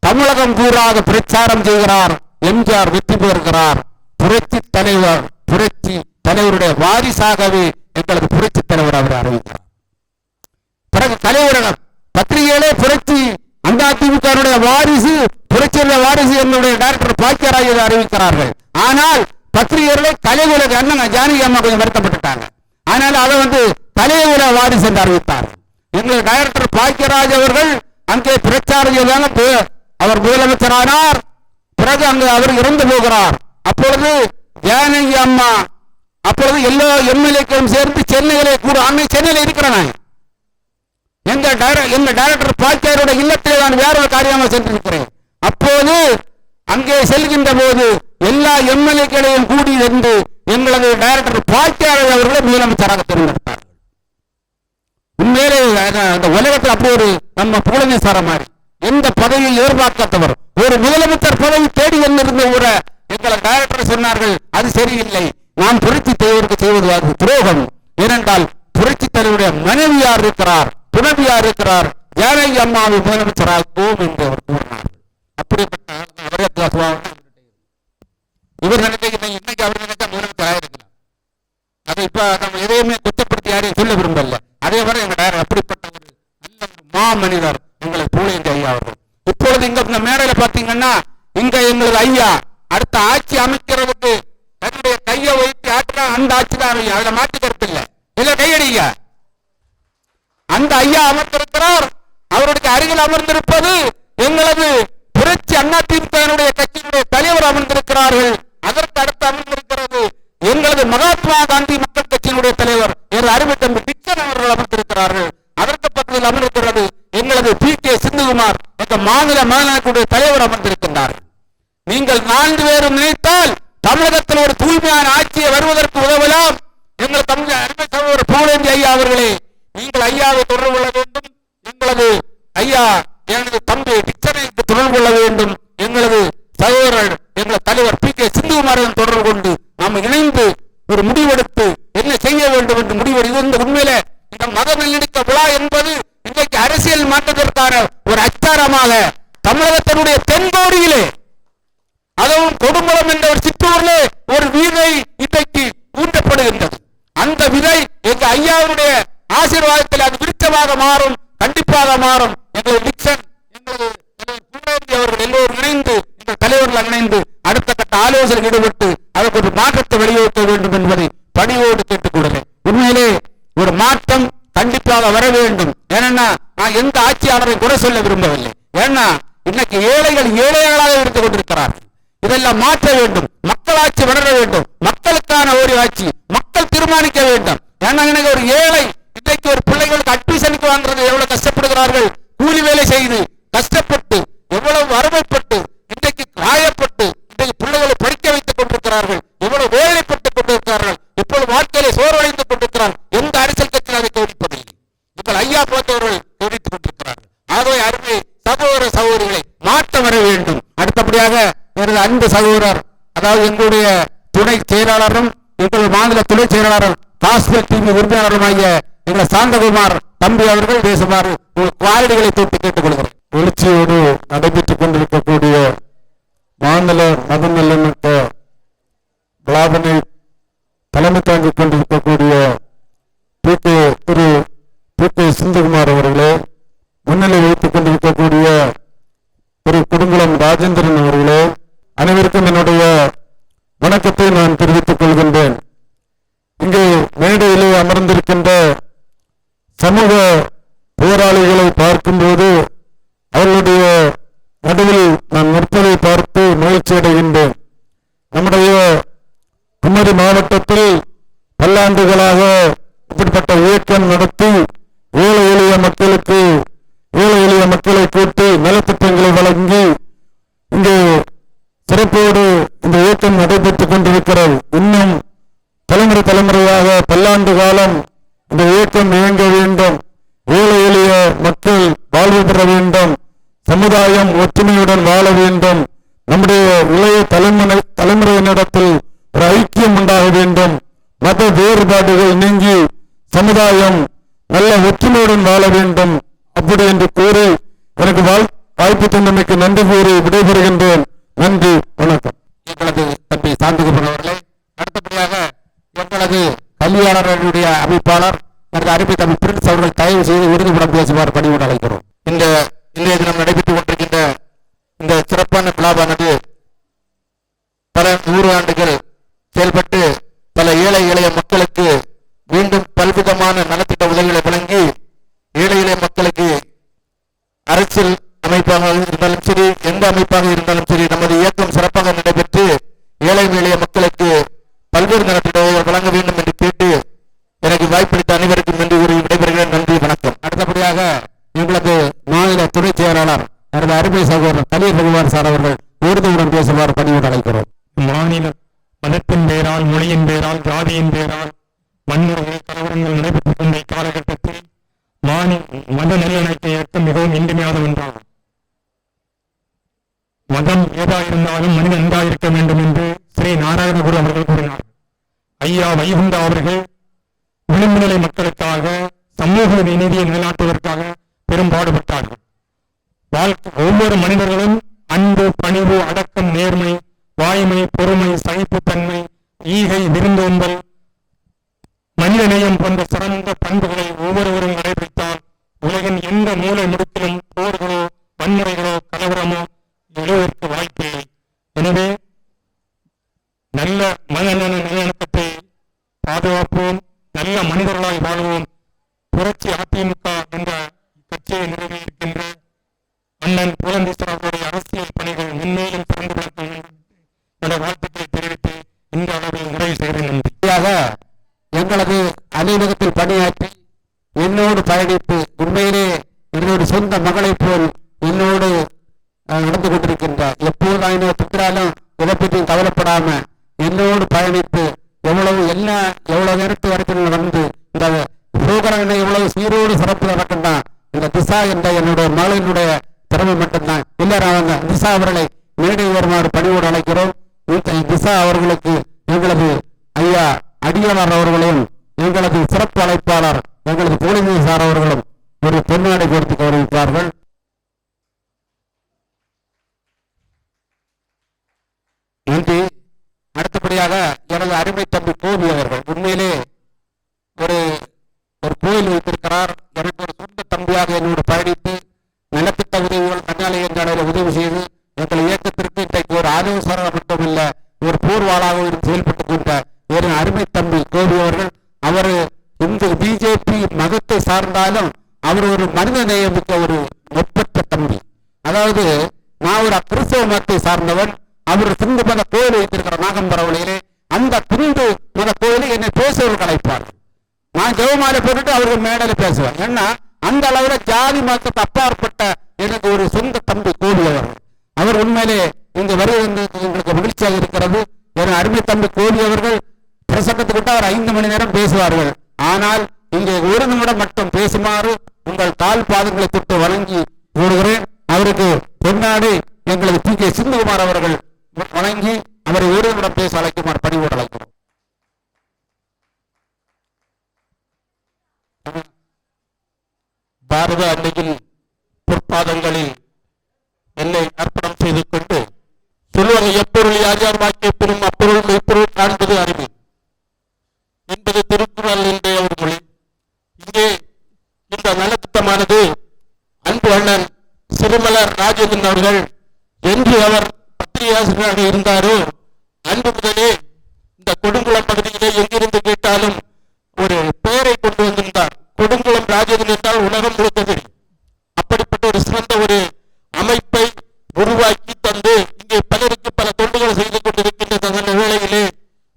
தமிழகம் பூராக பிரச்சாரம் செய்கிறார். எம்ஜிஆர் வெற்றி பெறுகிறார். புரட்சி தலைவருடைய வாரிசாகவே எங்களது புரட்சி தலைவர் அவர் அறிவிக்கிறார். பிறகு தலைவரகம் பத்திரிகையிலே புரட்சி அதிமுக வாரிசு புரட்சியுடைய வாரிசு என்னுடைய டைரக்டர் பாக்கியராஜ் அறிவிக்கிறார்கள். ஆனால் பத்திரிகைகளை கலைவுலக அண்ணன் ஜானகி அம்மா கொஞ்சம் வருத்தப்பட்டுட்டாங்க. ஆனால் அதை கலைவுலக வாரிசு என்று அறிவித்தார். எங்களுடைய டைரக்டர் பாக்கியராஜ் அவர்கள் அங்கே பிரச்சாரம் செய்தாங்க. அவர் முதலமைச்சரானார். பிறகு அங்கு அவர் இறந்து போகிறார். அப்பொழுது ஜானகி அம்மா அப்பொழுது எல்லா எம்எல்ஏக்களும் சேர்ந்து சென்னையிலே கூட சென்னையில் இருக்கிறேன். எங்க டைரக்டர் பாக்கியாரோட இல்லத்திலே நான் வேற ஒரு காரியமாக சென்றிருக்கிறேன். அப்போது அங்கே செல்கின்ற போது எல்லா எம்எல்ஏக்களையும் கூடி இருந்து எங்களது டைரக்டர் பாக்கியார் அவர்களை முதலமைச்சராக தேர்ந்தெடுத்தார்கள். உண்மையிலே அந்த உலகத்தில் அப்படி ஒரு நம்ம புகழேசார மாதிரி எந்த பதவியை எதிர்பார்க்காதவர் ஒரு முதலமைச்சர் பதவி தேடி வந்திருந்த ஒரு எங்களை டைரக்டர் சொன்னார்கள், அது சரியில்லை, நாம் புரட்சி தலைவருக்கு செய்வது துரோகம். ஏனென்றால் புரட்சி தலைவருடைய மனைவியார் இருக்கிறார், துணைவியார் இருக்கிறார், ஜானகி அம்மாவை முதலமைச்சராகவும் என்று அவர் கூறினார். அப்படிப்பட்ட இவர் நினைக்க இன்னைக்கு அவர் நினைச்சா முதலமைச்சராக இருக்கிறார். அதை இப்ப நம்ம எதையுமே குற்றப்படுத்தி யாரையும் சொல்ல விரும்பல. அதே மாதிரி எங்க டைரக்டர் அப்படிப்பட்ட ஒரு நல்ல மா மனிதர் எங்களை பூலேந்தி ஐயா அவர்கள். இப்பொழுது இங்க மேடையில பாத்தீங்கன்னா இங்க எங்களது ஐயா அடுத்த ஆட்சி அமைக்கிறதுக்கு தன்னுடைய கையை வைத்து ஆற்றினா அந்த ஆட்சி தான் ஐயா, அதுல மாற்றி கருத்து இல்லை. இல்ல கையடிங்க. அந்த ஐயா அமர்ந்திருக்கிறார். அவருடைய அருகில் அமர்ந்திருப்பது எங்களது புரட்சி அதிமுக கட்சியினுடைய தலைவர் அமர்ந்திருக்கிறார்கள். அதற்கு அடுத்து அமர்ந்திருக்கிறது எங்களது மகாத்மா காந்தி மக்கள் கட்சியினுடைய தலைவர் அருமை தம்பி டிக்சன் அவர்கள் அமர்ந்திருக்கிறார்கள். அதற்கு பக்கத்தில் அமர்ந்திருக்கிறது எங்களது பி.கே. சிந்துகுமார் என்ற மாநிலங்களுடைய தலைவர் அமர்ந்திருக்கின்றார்கள். நீங்கள் 4 பேரும் நினைத்தால் தமிழகத்தில் ஒரு தூய்மையான ஆட்சியை வருவதற்கு உதவலாம். எங்கள் தமிழ் அருமை சகோதரர் பூலேந்தி ஐயா அவர்களே, நீங்கள் ஐயாவை தொடர்பு கொள்ள வேண்டும். எங்களது ஐயா எனது தம்பி டிக்சனை தொடர்பு கொள்ள வேண்டும். எங்களது சகோதரர் எங்கள் தலைவர் பி.கே. சிந்துகுமாரன் தொடர்பு கொண்டு நாம் இணைந்து ஒரு முடிவெடுத்து என்ன செய்ய வேண்டும் என்று முடிவெடுத்து உண்மையில இந்த மத நல்லிணக்க விழா என்பது இன்றைக்கு அரசியல் மாற்றத்திற்கான ஒரு அச்சாரமாக தமிழகத்தினுடைய தென்கோடியிலே அதுவும் கொடும்பலம் என்ற ஒரு சிற்றூரிலே ஒரு விதை இன்றைக்கு ஊன்றப்படுகின்றது. அந்த விதை எங்க ஐயாவுடைய ஆசீர்வாதத்தில் அது விருட்சமாக மாறும், கண்டிப்பாக மாறும். எங்களது டிக்சன் எங்களது பூலேந்தி அவர்கள் எல்லோரும் இணைந்து எங்கள் தலைவர்கள் இணைந்து அடுத்த கட்ட ஆலோசனை ஈடுபட்டு அதற்கு ஒரு மாற்றத்தை வெளியிட வேண்டும் என்பதை பணியோடு கேட்டுக்கொள்கிறேன். உண்மையிலே ஒரு மாற்றம் கண்டிப்பாக வர வேண்டும். ஏன்னா நான் எந்த ஆட்சியாளரை குறை சொல்ல விரும்பவில்லை. ஏன்னா இன்னைக்கு ஏழைகள் ஏழைகளாக இருந்து கொண்டிருக்கிறார்கள். இதெல்லாம் மாற்ற வேண்டும். மக்களாட்சி வளர வேண்டும். மக்களுக்கான ஒரு ஆட்சி மக்கள் தீர்மானிக்க வேண்டும். ஏன்னா எனக்கு ஒரு ஏழை இன்றைக்கு ஒரு பிள்ளைகளுக்கு அட்மிஷனுக்கு வாங்குறது எவ்வளவு கஷ்டப்படுகிறார்கள். கூலி வேலை செய்து கஷ்டப்பட்டு எவ்வளவு வறுமைப்பட்டு இன்றைக்கு காயப்பட்டு இன்றைக்கு பிள்ளைகளை படிக்க வைத்துக் கொண்டிருக்கிறார்கள். எவ்வளவு வேலைப்பட்டுக் கொண்டிருக்கிறார்கள். இப்பொழுது வாழ்க்கையிலே சோர்வடைந்து கொண்டிருக்கிறார்கள். எந்த அரசியல் கட்சியில் அதை கவனிப்பதில்லை. இப்ப ஐயா போன்றவர்கள் கவனித்துக் கொண்டிருக்கிறார்கள். ஆகவே அருமை சகோதர சகோதரிகளை மாற்றம் வர வேண்டும். அடுத்தபடியாக எனது அன்பு சகோதரர் அதாவது எங்களுடைய துணை செயலாளரும் எங்கள் மாநில துணை செயலாளரும் காஸ்பெட் டிவி உறுப்பினருமாகிய எங்கள் சாந்தகுமார் தம்பி அவர்கள் பேசுமாறு குவாலிட்டிகளை தொட்டு கேட்டுக் கொள்கிறோம். எழுச்சியோடு நடைபெற்றுக் கொண்டிருக்கக்கூடிய மாநில மத நல்லிணக்க விழாவினை தலைமை தாங்கிக் கொண்டிருக்கக்கூடிய திரு பி.கே. சிந்துகுமார் அவர்களே, முன்னிலை வைத்துக் கொண்டிருக்கக்கூடிய திரு குடுங்குளம் ராஜேந்திரன் அவர்களே, அனைவருக்கும் என்னுடைய வணக்கத்தை நான் தெரிவித்துக் கொள்கின்றேன். இங்கு மேடையிலே அமர்ந்திருக்கின்ற சமூக போராளிகளை பார்க்கும்போது அவர்களுடைய நடுவில் நான் நிற்பதை பார்த்து மகிழ்ச்சி அடைகின்றேன். நம்முடைய குமரி மாவட்டத்தில் பல்லாண்டுகளாக இப்படிப்பட்ட இயக்கம் நடத்தி ஏழை எளிய மக்களை கூட்டி நலத்திட்டங்களை வழங்கி இங்கே சிறப்போடு இந்த இயக்கம் நடைபெற்றுக் கொண்டிருக்கிறது. இன்னும் தலைமுறையாக பல்லாண்டு காலம் இந்த இயக்கம் இயங்க வேண்டும். ஏழை எளிய மக்கள் வாழ்வு பெற வேண்டும், சமுதாயம் ஒற்றுமையுடன் வாழ வேண்டும், நம்முடைய இளைய தலைமுறையினிடத்தில் ஒரு ஐக்கியம் உண்டாக வேண்டும், மத வேறுபாடுகள் நீங்கி சமுதாயம் நல்ல ஒற்றுமையுடன் வாழ வேண்டும் அப்படி என்று கூறி எனக்கு வாய்ப்பு தந்தமைக்கு நன்றி கூறி விடைபெறுகின்றேன். நன்றி, வணக்கம். எங்களது தம்பி சாந்தகுமார் அவர்களே, அடுத்தபடியாக எங்களது கல்வியாளர்களுடைய அமைப்பாளர் எனது அருமை தம்பி பிரின்ஸ் அவர்கள் தயவு செய்து விருதுபடம் பேசுவார் பணியோடு அழைக்கிறோம். இன்றைய தினம் நடைபெற்றுக் கொண்டிருக்கின்ற இந்த சிறப்பான விழாவானது பல 100 ஆண்டுகள் செயல்பட்டு பல ஏழை எளிய மக்களுக்கு மீண்டும் பல்விதமான நலத்திட்ட உதவிகளை வழங்கி ஏழை எளிய மக்களுக்கு அரசியல் அமைப்பாக இருந்தாலும் சரி, எந்த அமைப்பாக இருந்தாலும் சரி, நமது இயக்கம் சிறப்பாக நடைபெற்று ஏழை எளிய மக்களுக்கு பல்வேறு நலத்திட்ட உதவிகள் வழங்க வேண்டும் என்று கேட்டு எனக்கு வாய்ப்பளித்த அனைவருக்கும் நன்றி கூறி விடைபெறுகிறேன். நன்றி, வணக்கம். அடுத்தபடியாக எங்களது மாநில துணை செயலாளர் எனது அருமை சகோதரர் கலீர் ரகுமார் சார் அவர்கள் உறுதியுடன் பேசுவார் பணியோடு அழைக்கிறோம். மாநில மதத்தின் பெயரால், மொழியின் பெயரால், ஜாதியின் பெயரால் வன்முறைகள், கலவரங்கள் நடைபெற்றுக் கொண்ட இக்காலகட்டத்தில் மத நல்லிணக்க இயக்கம் மிகவும் இன்றியமையாத ஒன்றாகும். மதம் ஏதாயிருந்தாலும் மனிதன் நன்றாயிருக்க வேண்டும் என்று ஸ்ரீ நாராயணகுரு அவர்கள் கூறினார். ஐயா வைகுண்டா அவர்கள் விளிம்பு நிலை மக்களுக்காக சமூக நீதியை நிலைநாட்டுவதற்காக பெரும்பாடுபட்டார்கள். ஒவ்வொரு மனிதர்களும் அன்பு, பணிவு, அடக்கம், நேர்மை, வாய்மை, பொறுமை, சகிப்புத்தன்மை, ஈகை, விருந்தோம்பல், மனிதநேயம் போன்ற சிறந்த பண்புகளை ஒவ்வொருவரும் கடைபிடித்தால் உலகின் எந்த மூலை முடுக்கிலும் போர்களோ வன்முறைகளோ கலவரமோ எழுவதற்கு வாய்ப்பில்லை. எனவே நல்ல மனநல நல்லிணக்கத்தை பாதுகாப்போம், நல்ல மனிதர்களாய் வாழ்வோம். புரட்சி அதிமுக என்ற கட்சியை நிறைவேற்கின்ற அண்ணன் புலந்தீஸ்வரர்களுடைய அரசியல் பணிகள் மென்மேலும் திறந்து விளக்க வேண்டும் என்ற வாழ்த்துக்களை தெரிவித்து இந்த அளவில் நிறைவு செய்கிறேன். நன்றி. எங்களது அலுவலகத்தில் பணியாற்றி என்னோடு பயணித்து உண்மையிலே என்னோட சொந்த மகளை போல் என்னோடு நடந்து கொண்டிருக்கின்ற, எப்போது நான் திட்டாலும் இதை பற்றியும் கவலைப்படாம என்னோடு பயணித்து எவ்வளவு நேரத்து வரைக்கும் நடந்து இந்த புரோகிராம் எவ்வளவு சீரோடு சிறப்பு நடக்கின்றான். இந்த திசா என்ற என்னுடைய மகளினுடைய திறமை மட்டும்தான். எல்லாரும் அவங்க திசா அவர்களை மேடை வருமாறு பணியோடு அழைக்கிறோம். திசா அவர்களுக்கு எங்களது ஐயா அடியாளர் அவர்களையும் எங்களது சிறப்பு அழைப்பாளர் எங்களது பூலிமி சார் அவர்களும் ஒரு பொன்னாடை கொடுத்து கௌரவிப்பார்கள். நன்றி. அடுத்தபடியாக எனது அருமை தம்பி கோபி அவர்கள் உண்மையிலே ஒரு கோயில் வைத்திருக்கிறார். எனக்கு ஒரு சொந்த தம்பியாக என்னோடு பயணித்து நலத்திட்ட உதவிகள் தன்னாலே என்ற உதவி செய்து எங்கள் இயக்கத்திற்கு இன்றைக்கு ஒரு ஆலோசனை மட்டுமில்ல, ஒரு போர்வாளாக செயல்பட்டுக் கொண்ட ஒரு அருமை தம்பி கோபி அவர்கள். அவர் இந்த பிஜேபி மதத்தை சார்ந்தாலும் அவர் ஒரு மனித நேயமிக்க ஒரு ஒப்பற்ற தம்பி. அதாவது நான் ஒரு கிறிஸ்தவ மதத்தை சார்ந்தவன், அவர் சிந்து மத கோயில் வைத்திருக்கிற நாகம்பரவளையிலே அந்த சிந்து மத கோயிலை என்னை பேசுவதற்கு அழைப்பார்கள். நான் ஜெவமாலை போட்டுட்டு அவர்கள் மேடையில் பேசுவேன். ஏன்னா அந்த அளவுல ஜாதி மதத்துக்கு அப்பாற்பட்ட எனக்கு ஒரு சொந்த தம்பி கோபி அவர்கள். அவர் உண்மையிலே இங்கு வருவது எங்களுக்கு மகிழ்ச்சியாக இருக்கிறது. என் அருமை தம்பி கோபி அவர்கள் பிரசங்கத்துக்கிட்ட அவர் 5 மணி நேரம் பேசுவார்கள். ஆனால் இங்கே 1 நிமிடம் மட்டும் பேசுமாறு உங்கள் கால் பாதங்களை தொட்டு வணங்கி கூறுகிறேன். அவருக்கு பொன்னாடி எங்களது கே சிந்துகுமார் அவர்கள் வணங்கி அவரை 1 நிமிடம் பேச அழைக்குமாறு பணிவோடு அழைக்கிறோம். பாரத அன்னையின் பொற்பாதங்களில் என்னை அர்ப்பணம் செய்து கொண்டு சொல்லுவாங்க, எப்பொருள் யார் யார் வாக்கிய பெறும் அப்பொருள் மெய்ப்பொருள் காண்பது அறிவு என்பது திருக்குறள் என்ற ஒரு மொழி. இங்கே இந்த நலத்திட்டமானது அன்பு அண்ணன் சிறுமலர் ராஜேந்திரன் அவர்கள் என்று அவர் பத்திரிகையாசிரியராக இருந்தாரோ அன்பு முதலே இந்த கொடுங்குளம் பகுதியிலே எங்கிருந்து கேட்டாலும் ஒரு பெயரை கொண்டு வந்திருந்தார். கொடுங்குளம் ராஜேந்திரன் என்றால் உலகம் முழுக்க தெரியும். அப்படிப்பட்ட ஒரு சிறந்த ஒரு அமைப்பை உருவாக்கி தந்து இங்கே பலருக்கு பல தொண்டுகள் செய்து கொண்டிருக்கின்ற அந்த வேளையிலே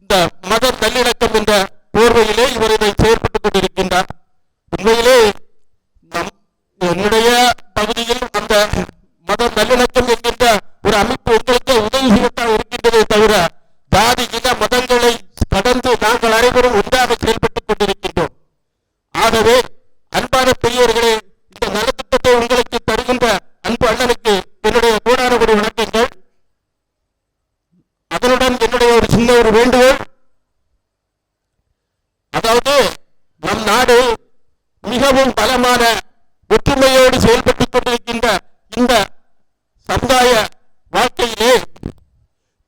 இந்த மத நல்லிணக்கம் என்ற போர்வையிலே இவர் இதை செயல்பட்டுக் கொண்டிருக்கின்றார். உண்மையிலே என்னுடைய பகுதியில் அந்த மத நல்லிணக்கம் என்கின்ற ஒரு அமைப்பு உங்களுக்கு உதவி செய்யத்தான் இருக்கின்றதே தவிர ஜாதி இன மதங்களை கடந்து நாங்கள் அனைவரும் ஒன்றாக செயல்பட்டுக் கொண்டிருக்கின்றோம். ஆகவே அன்பான பெரியவர்களே, மிகவும் பலமான ஒற்றுமையோடு செயல்பட்டுக் கொண்டிருக்கின்ற இந்த சமுதாய வாழ்க்கையிலே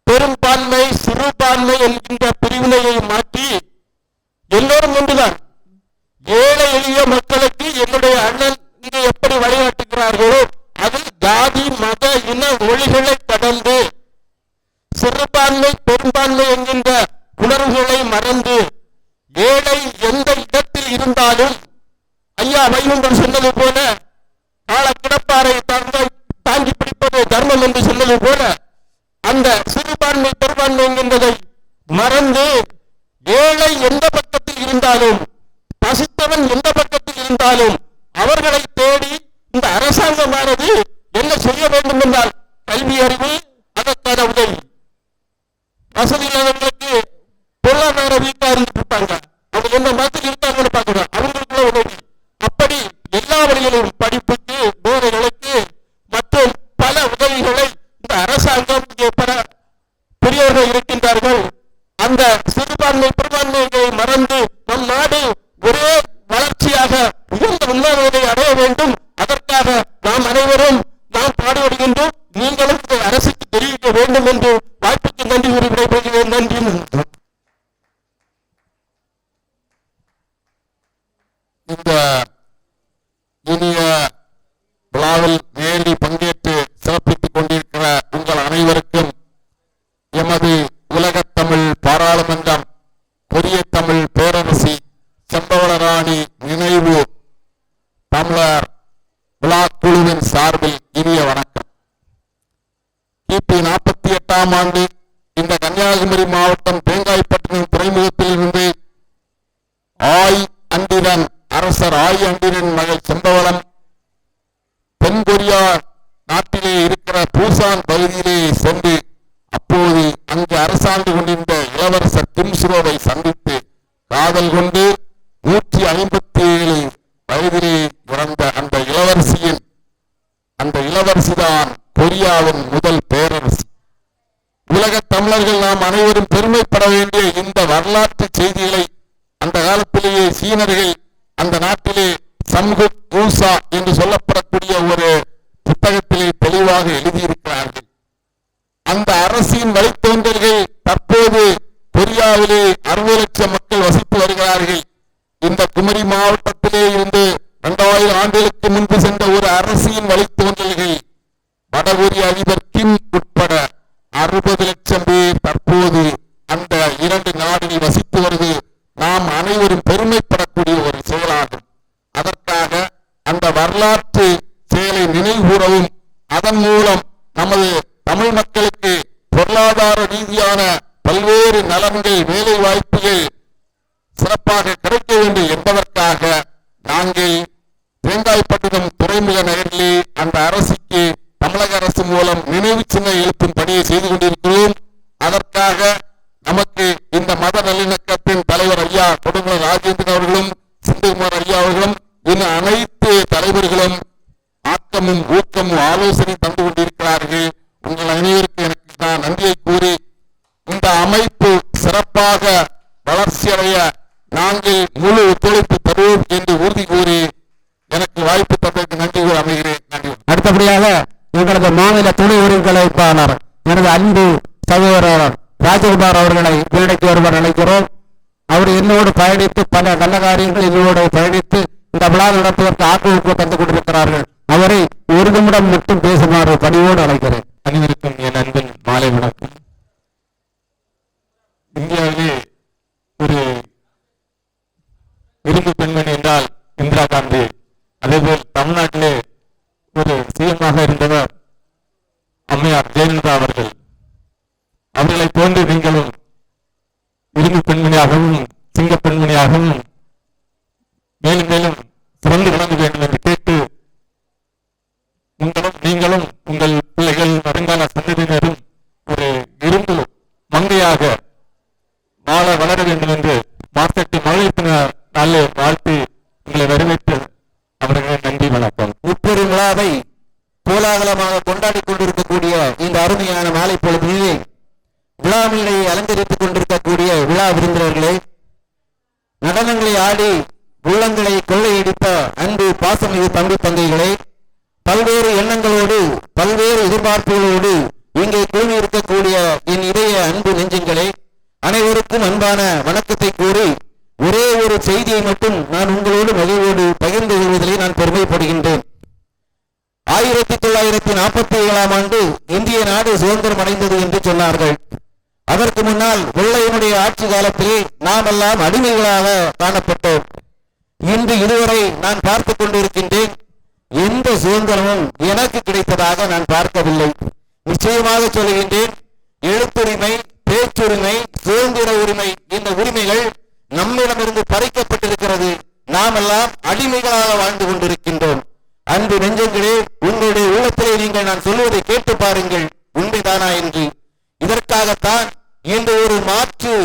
பெரும்பான்மை சிறுபான்மை என்கின்ற பிரிவினையை மாற்றி எல்லோரும் ஒன்றுதான். ஏழை எளிய மக்களுக்கு என்னுடைய அண்ணன் இங்கே எப்படி வழிகாட்டுகிறார்களோ அது ஜாதி மத இன மொழிகளை கடந்து சிறுபான்மை பெரும்பான்மை என்கின்ற உணர்வுகளை மறந்து ஏழை எந்த இடத்தில் இருந்தாலும் ஐயா வைகுண்டர் சொன்னது போல கால கிடப்பாறை தாங்கி பிடிப்பது தர்மம் என்று சொன்னது போல அந்த சிறுபான்மை பெரும்பான்மை என்கின்றதை மறந்து ஏழை எந்த பக்கத்தில் இருந்தாலும் பசித்தவன் எந்த பக்கத்தில் இருந்தாலும் அவர்களை தேடி இந்த அரசாங்கமானது என்ன செய்ய வேண்டும் என்றால் கல்வி அறிவு அதற்கான உதவி, வசதி இல்லாதவர்களுக்கு பொருளாதார வீட்டா இருந்துட்டு இருப்பாங்க, அவங்க எந்த மதத்தில் இருக்காங்கன்னு பார்க்கணும், அவங்களுக்குள்ள உதவி, அப்படி எல்லா வழிகளிலும் படிப்புக்கு போதைகளுக்கு மற்றும் பல உதவிகளை இந்த அரசாங்கம் இங்கே பல பெரியவர்கள் இருக்கின்றார்கள். அந்த சிறுபான்மை பெரும்பான்மையை மறந்து நம் நாடு ஒரே வளர்ச்சியாக உயர்ந்த உன்னதத்தை அடைய வேண்டும். அதற்காக நாம் அனைவரும் நாம் பாடுபடுகின்றோம். நீங்களும் இந்த அரசுக்கு தெரிவிக்க வேண்டும் என்று வாய்ப்புக்கு நன்றி கூறி விடைபெறுகிறேன். நன்றி. இந்த இனிய விழாவில் நேரடி பங்கேற்று சிறப்பித்துக் கொண்டிருக்கிற உங்கள் அனைவருக்கும் எமது உலகத்தமிழ் பாராளுமன்றம் பெரிய தமிழ் பேரரசி செம்பவளராணி நினைவு தமிழர் விழாக்குழுவின் சார்பில் இனிய வணக்கம். கிபி 48ஆம் ஆண்டு இந்த கன்னியாகுமரி மாவட்டம் தேங்காய்பட்டினம் துறைமுகத்தில் இருந்து ஆய் அண்டிரன் அரசர் ஆய் அண்டிரன் மகள் செம்பவளம் தென்கொரியா நாட்டிலே இருக்கிற பூசான் பகுதியிலே சென்று அப்போது அங்கு அரசாண்டு கொண்டிருந்த இளவரசர் கிம்ஸ்ரோவை சந்தித்து காதல் கொண்டு 157 வயதிலே இறந்த அந்த இளவரசிதான் கொரியாவின் முதல் பேரரசி. உலக தமிழர்கள் நாம் அனைவரும் பெருமைப்பட வேண்டிய இந்த வரலாற்று செய்திகளை அந்த காலத்திலேயே சீனர்கள் அந்த நாட்டிலே சம்குக் ஊசா என்று சொல்லப்படக்கூடிய ஒரு புத்தகத்திலே தெளிவாக எழுதியிருக்கிறார்கள். அந்த அரசின் வழித்தோன்றல்கள் தற்போது கொரியாவிலே 60 லட்சம் மக்கள் வசித்து வருகிறார்கள். இந்த குமரி மாவட்டத்திலே இருந்து 2000 ஆண்டுகளுக்கு முன்பு சென்ற ஒரு அரசின் வழித்தோன்றல்கள் வடகொரிய அதிபர் கிம் உட்பட 60 லட்சம் பேர் தற்போது அந்த 2 நாடுகளில் வசித்து வருவது நாம் அனைவரும் பெருமைப்படக்கூடிய ஒரு செயலாகும். அதற்காக அந்த வரலாற்று செயலை நினைவுகூரவும் அதன் மூலம் நமது தமிழ் மக்களுக்கு பொருளாதார ரீதியான பல்வேறு நலன்கள் வேலை வாய்ப்புகள் சிறப்பாக கிடைக்க வேண்டும் என்பதற்காக நாங்கள் தேங்காய்பட்டினம் துறைமுக நகரிலே அந்த அரசுக்கு தமிழக அரசு மூலம் நினைவு சின்னம் எழுப்பும் பணியை செய்து கொண்டிருக்கிறோம். அதற்காக நமக்கு இந்த மத நல்லிணக்கத்தின் தலைவர் ஐயா கொடுமலை ராஜேந்திரன் அவர்களும் சிந்துகுமார் ஐயா அவர்களும் இன்னும் அனைத்து தலைவர்களும் ஆக்கமும் ஊக்கமும் ஆலோசனை தந்து கொண்டிருக்கிறார்கள். உங்கள் அனைவருக்கும் எனக்கு நான் நன்றியை கூறி இந்த அமைப்பு சிறப்பாக வளர்ச்சியடைய நாங்கள் முழு ஒத்துழைப்பு தருவோம் என்று உறுதி கூறி எனக்கு வாய்ப்பு தந்ததற்கு நன்றி கூறி அமைகிறேன். நன்றி. அடுத்தபடியாக எங்களது மாநில துணை ஒருங்கிணைப்பாளர் எனது அன்பு சகோதரர் ராஜகுமார் அவர்களை மேடைக்கு வருவார் அழைக்கிறோம். அவர் என்னோடு பயணித்து பல நல்ல காரியங்கள் என்னோடு பயணித்து இந்த விழா நடத்துவதற்கு ஆக்கிரமிப்பு தந்து கொண்டிருக்கிறார்கள். அவரை ஒரு நிமிடம் மட்டும் பேசுமாறு பணியோடு அழைக்கிறேன். அனைவருக்கும் என் அன்பின் மாலை வணக்கம். இந்தியாவிலே ஒரு விருது பெண்மணி என்றால் இந்திரா காந்தி, அதேபோல் தமிழ்நாட்டிலே ஒரு சிஎம்மாக இருந்தவர் அம்மையார் ஜெயலலிதா அவர்கள். அவர்களை போன்று நீங்களும் விருது பெண்மணியாகவும் சிங்க பெண்மணியாகவும் மேலும் மேலும் சிறந்து விளங்க வேண்டும் என்று கேட்டு நீங்களும் உங்கள் பிள்ளைகள் வருங்கால சந்ததியினரும் ஒரு இரும்பு மங்கையாக வாழ வளர வேண்டும் என்று மார்த்தட்டி மகளிர் நாளே வாழ்த்து உங்களை வரவேற்று அவர்களை நன்றி வணக்கம். இப்பெரும் விழாவை கோலாகலமாக கொண்டாடி கொண்டிருக்கக்கூடிய இந்த அருமையான மாலை பொழுதிலே விழா மேடையை அலங்கரித்துக் கொண்டிருக்கக்கூடிய விழா விருந்தினர்களே, நடனங்களை ஆடி உள்ளங்களை கொள்ளையடித்த பாசமிகு தம்பி தங்கைகளே, பல்வேறு எண்ணங்களோடு பல்வேறு எதிர்பார்ப்புகளோடு இங்கே கூடி இருக்கக்கூடிய என் இதய அன்பு நெஞ்சங்களே, அனைவருக்கும் அன்பான வணக்கத்தை கூறி ஒரே ஒரு செய்தியை மட்டும் நான் உங்களோடு மகிழ்வோடு பகிர்ந்து கொள்வதிலே நான் பெருமைப்படுகின்றேன். 1947ஆம் ஆண்டு இந்திய நாடு சுதந்திரம் அடைந்தது என்று சொன்னார்கள். அதற்கு முன்னால் வெள்ளையனுடைய ஆட்சி காலத்திலே நாம் எல்லாம் அடிமைகளாக காணப்பட்டோம். இன்று இதுவரை நான் பார்த்துக் கொண்டிருக்கின்றேன். எந்த சுதந்திரமும் எனக்கு கிடைத்ததாக நான் பார்க்கவில்லை. நிச்சயமாக சொல்கின்றேன், எழுத்துரிமை, பேச்சுரிமை, சுதந்திர உரிமை, இந்த உரிமைகள் நம்மிடமிருந்து பறிக்கப்பட்டிருக்கிறது. நாம் எல்லாம் அடிமைகளாக வாழ்ந்து கொண்டிருக்கின்றோம். அன்பு நெஞ்சங்களே, உங்களுடைய உள்ளத்திலே நீங்கள் நான் சொல்வதை கேட்டு பாருங்கள், உண்மைதானா என்று. இதற்காகத்தான் இன்று ஒரு மாற்று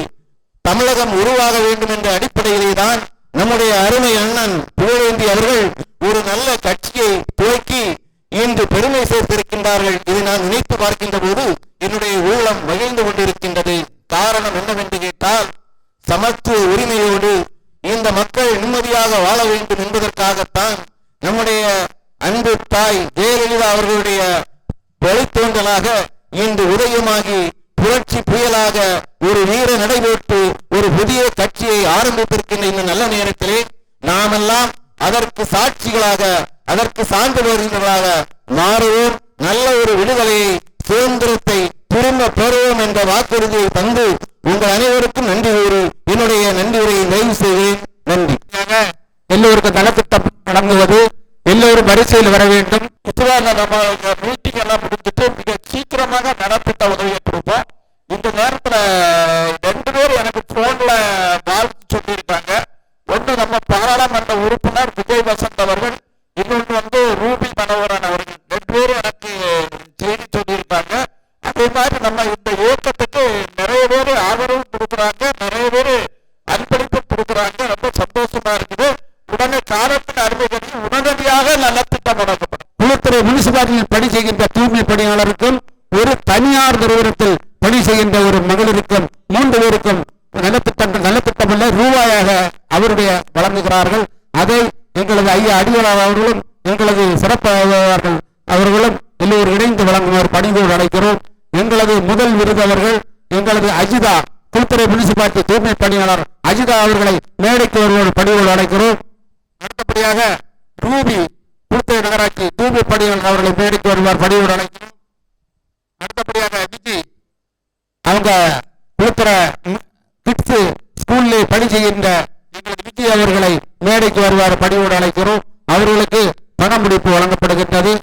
தமிழகம் உருவாக வேண்டும் என்ற அடிப்படையிலே தான் நம்முடைய அருமை அண்ணன் புகழேந்தி அவர்கள் ஒரு நல்ல கட்சியை துவக்கி இன்று பெருமை சேர்த்திருக்கின்றார்கள். இதை நான் நினைத்து பார்க்கின்ற போது என்னுடைய உள்ளம் மகிழ்ந்து கொண்டிருக்கின்றது. காரணம் என்னவென்று கேட்டால், சமத்துவ உரிமையோடு இந்த மக்கள் நிம்மதியாக வாழ வேண்டும் என்பதற்காகத்தான் நம்முடைய அன்பு தாய் ஜெயலலிதா அவர்களுடைய வழித்தோன்றலாக இன்று உதயமாகி புரட்சி புயலாக ஒரு வீர நடைபெற்று ஒரு புதிய கட்சியை ஆரம்பித்திருக்கின்ற இந்த நல்ல நேரத்திலே நாமெல்லாம் அதற்கு சாட்சிகளாக, அதற்கு சான்றிதழ்களாக மாறுவோம். நல்ல ஒரு விடுதலையை, சுதந்திரத்தை திரும்ப பெறுவோம் என்ற வாக்குறுதியை தந்து உங்கள் அனைவருக்கும் நன்றி கூறி என்னுடைய நன்றி உரையை நிறைவு செய்வேன். நன்றி. எல்லோருக்கும் நலத்திட்டம் வழங்குவது, எல்லோரும் வரிசையில் வர வேண்டும். நம்ம மீட்டிங் எல்லாம் முடிஞ்சிட்டு மிக சீக்கிரமாக நலத்திட்ட உதவியை கொடுப்போம். இந்த நேரத்துல 2 பேர் எனக்கு போன்ல வாழ்த்து சொல்லியிருக்காங்க. ஒன்று நம்ம பாராளுமன்ற உறுப்பினர் விஜய் வசந்த் அவர்கள், இன்னொன்று ரூபி மனோகரன் அவர்கள். 2 பேரும் எனக்கு செய்தி சொல்லியிருக்காங்க. அதே மாதிரி நம்ம இந்த இயக்கத்துக்கு நிறைய பேர் ஆதரவு கொடுக்குறாங்க, நிறைய பேர் அன்பளிப்பு கொடுக்குறாங்க. ரொம்ப சந்தோஷமா இருக்குது. உடனே காலத்தின் அருமை கருதி உடனடியாக நலத்திட்டம் வழங்கப்படும். குளத்துறை முனிசிபாலிட்டியில் பணி செய்கின்ற தூய்மை பணியாளருக்கும் ஒரு தனியார் நிறுவனத்தில் பணி செய்கின்ற ஒரு மகளிருக்கும் 3 பேருக்கும் நலத்திட்டம் அல்ல ரூபாயாக அவருடைய வழங்குகிறார்கள். அதை எங்களது ஐயா அடிகளார் அவர்களும் எங்களது சிறப்பு அவர்களும் எல்லோரும் இணைந்து வழங்குமாறு பணிவோடு அழைக்கிறோம். எங்களது முதல் விருது அவர்கள் எங்களது அஜிதா, குளத்துறை முனிசிபாலிட்டி தூய்மை பணியாளர் அஜிதா அவர்களை மேடைக்கு வருவோடு பணிவோடு அழைக்கிறோம். அடுத்தபடியாக ரூபி, குளத்துறை நகராட்சி தூய்மை பணியாளர் அவர்களை மேடைக்கு வருவார் பணிவோடு அழைக்கிறோம். அடுத்தபடியாக விஜி, அவங்க குளத்துறை கிட்ஸ் ஸ்கூல்ல பணி செய்கின்ற எங்களது விஜய் அவர்களை மேடைக்கு வருவார் பணிவோடு அழைக்கிறோம். அவர்களுக்கு பண முடிப்பு வழங்கப்படுகின்றது.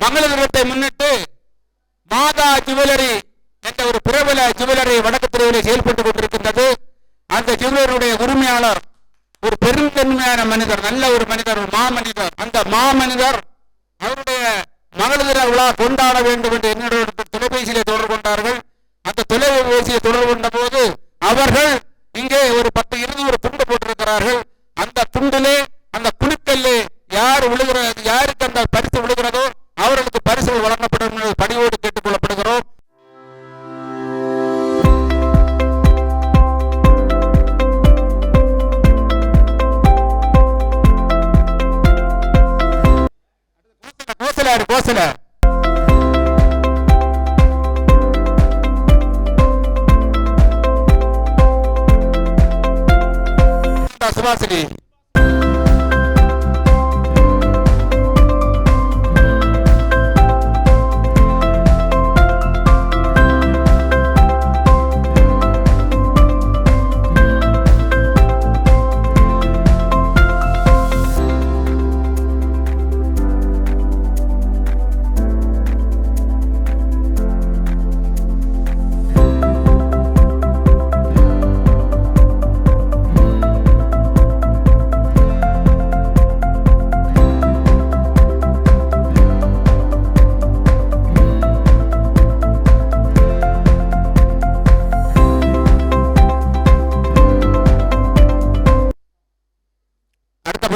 மங்களகரத்தை முன்னிட்டு மாதா ஜுவல்லரி என்ற ஒரு பிரபல ஜுவல்லரி வடக்கு தெருவிலே செயல்பட்டுக் கொண்டிருக்கின்றது. அந்த ஜுவல்லரியுடைய உரிமையாளர் ஒரு பெருந்தன்மையான மனிதர், நல்ல ஒரு மனிதர், ஒரு மாமனிதர். அந்த மாமனிதர் அவருடைய மகளிர விழா கொண்டாட வேண்டும் என்று என்னோட தொலைபேசியிலே தொடர்பு கொண்டார்கள். அந்த தொலைபேசியை தொடர்பு கொண்ட போது அவர்கள் இங்கே ஒரு 10-20 துண்டு போட்டிருக்கிறார்கள். அந்த துண்டிலே அந்த குழுக்களிலே யார் விழுகிறது, யாருக்கு அந்த பரிசு விழுகிறதோ அவர்களுக்கு பரிசுகள் வழங்கப்படும் என்று பணியோடு கேட்டுக் கொள்ளப்படுகிறோம். கோசல சுபாசினி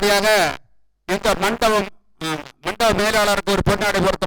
அடுத்தபடியாக இந்த மண்டப மேலாளருக்கு ஒரு பொன்னாடை பொறுத்த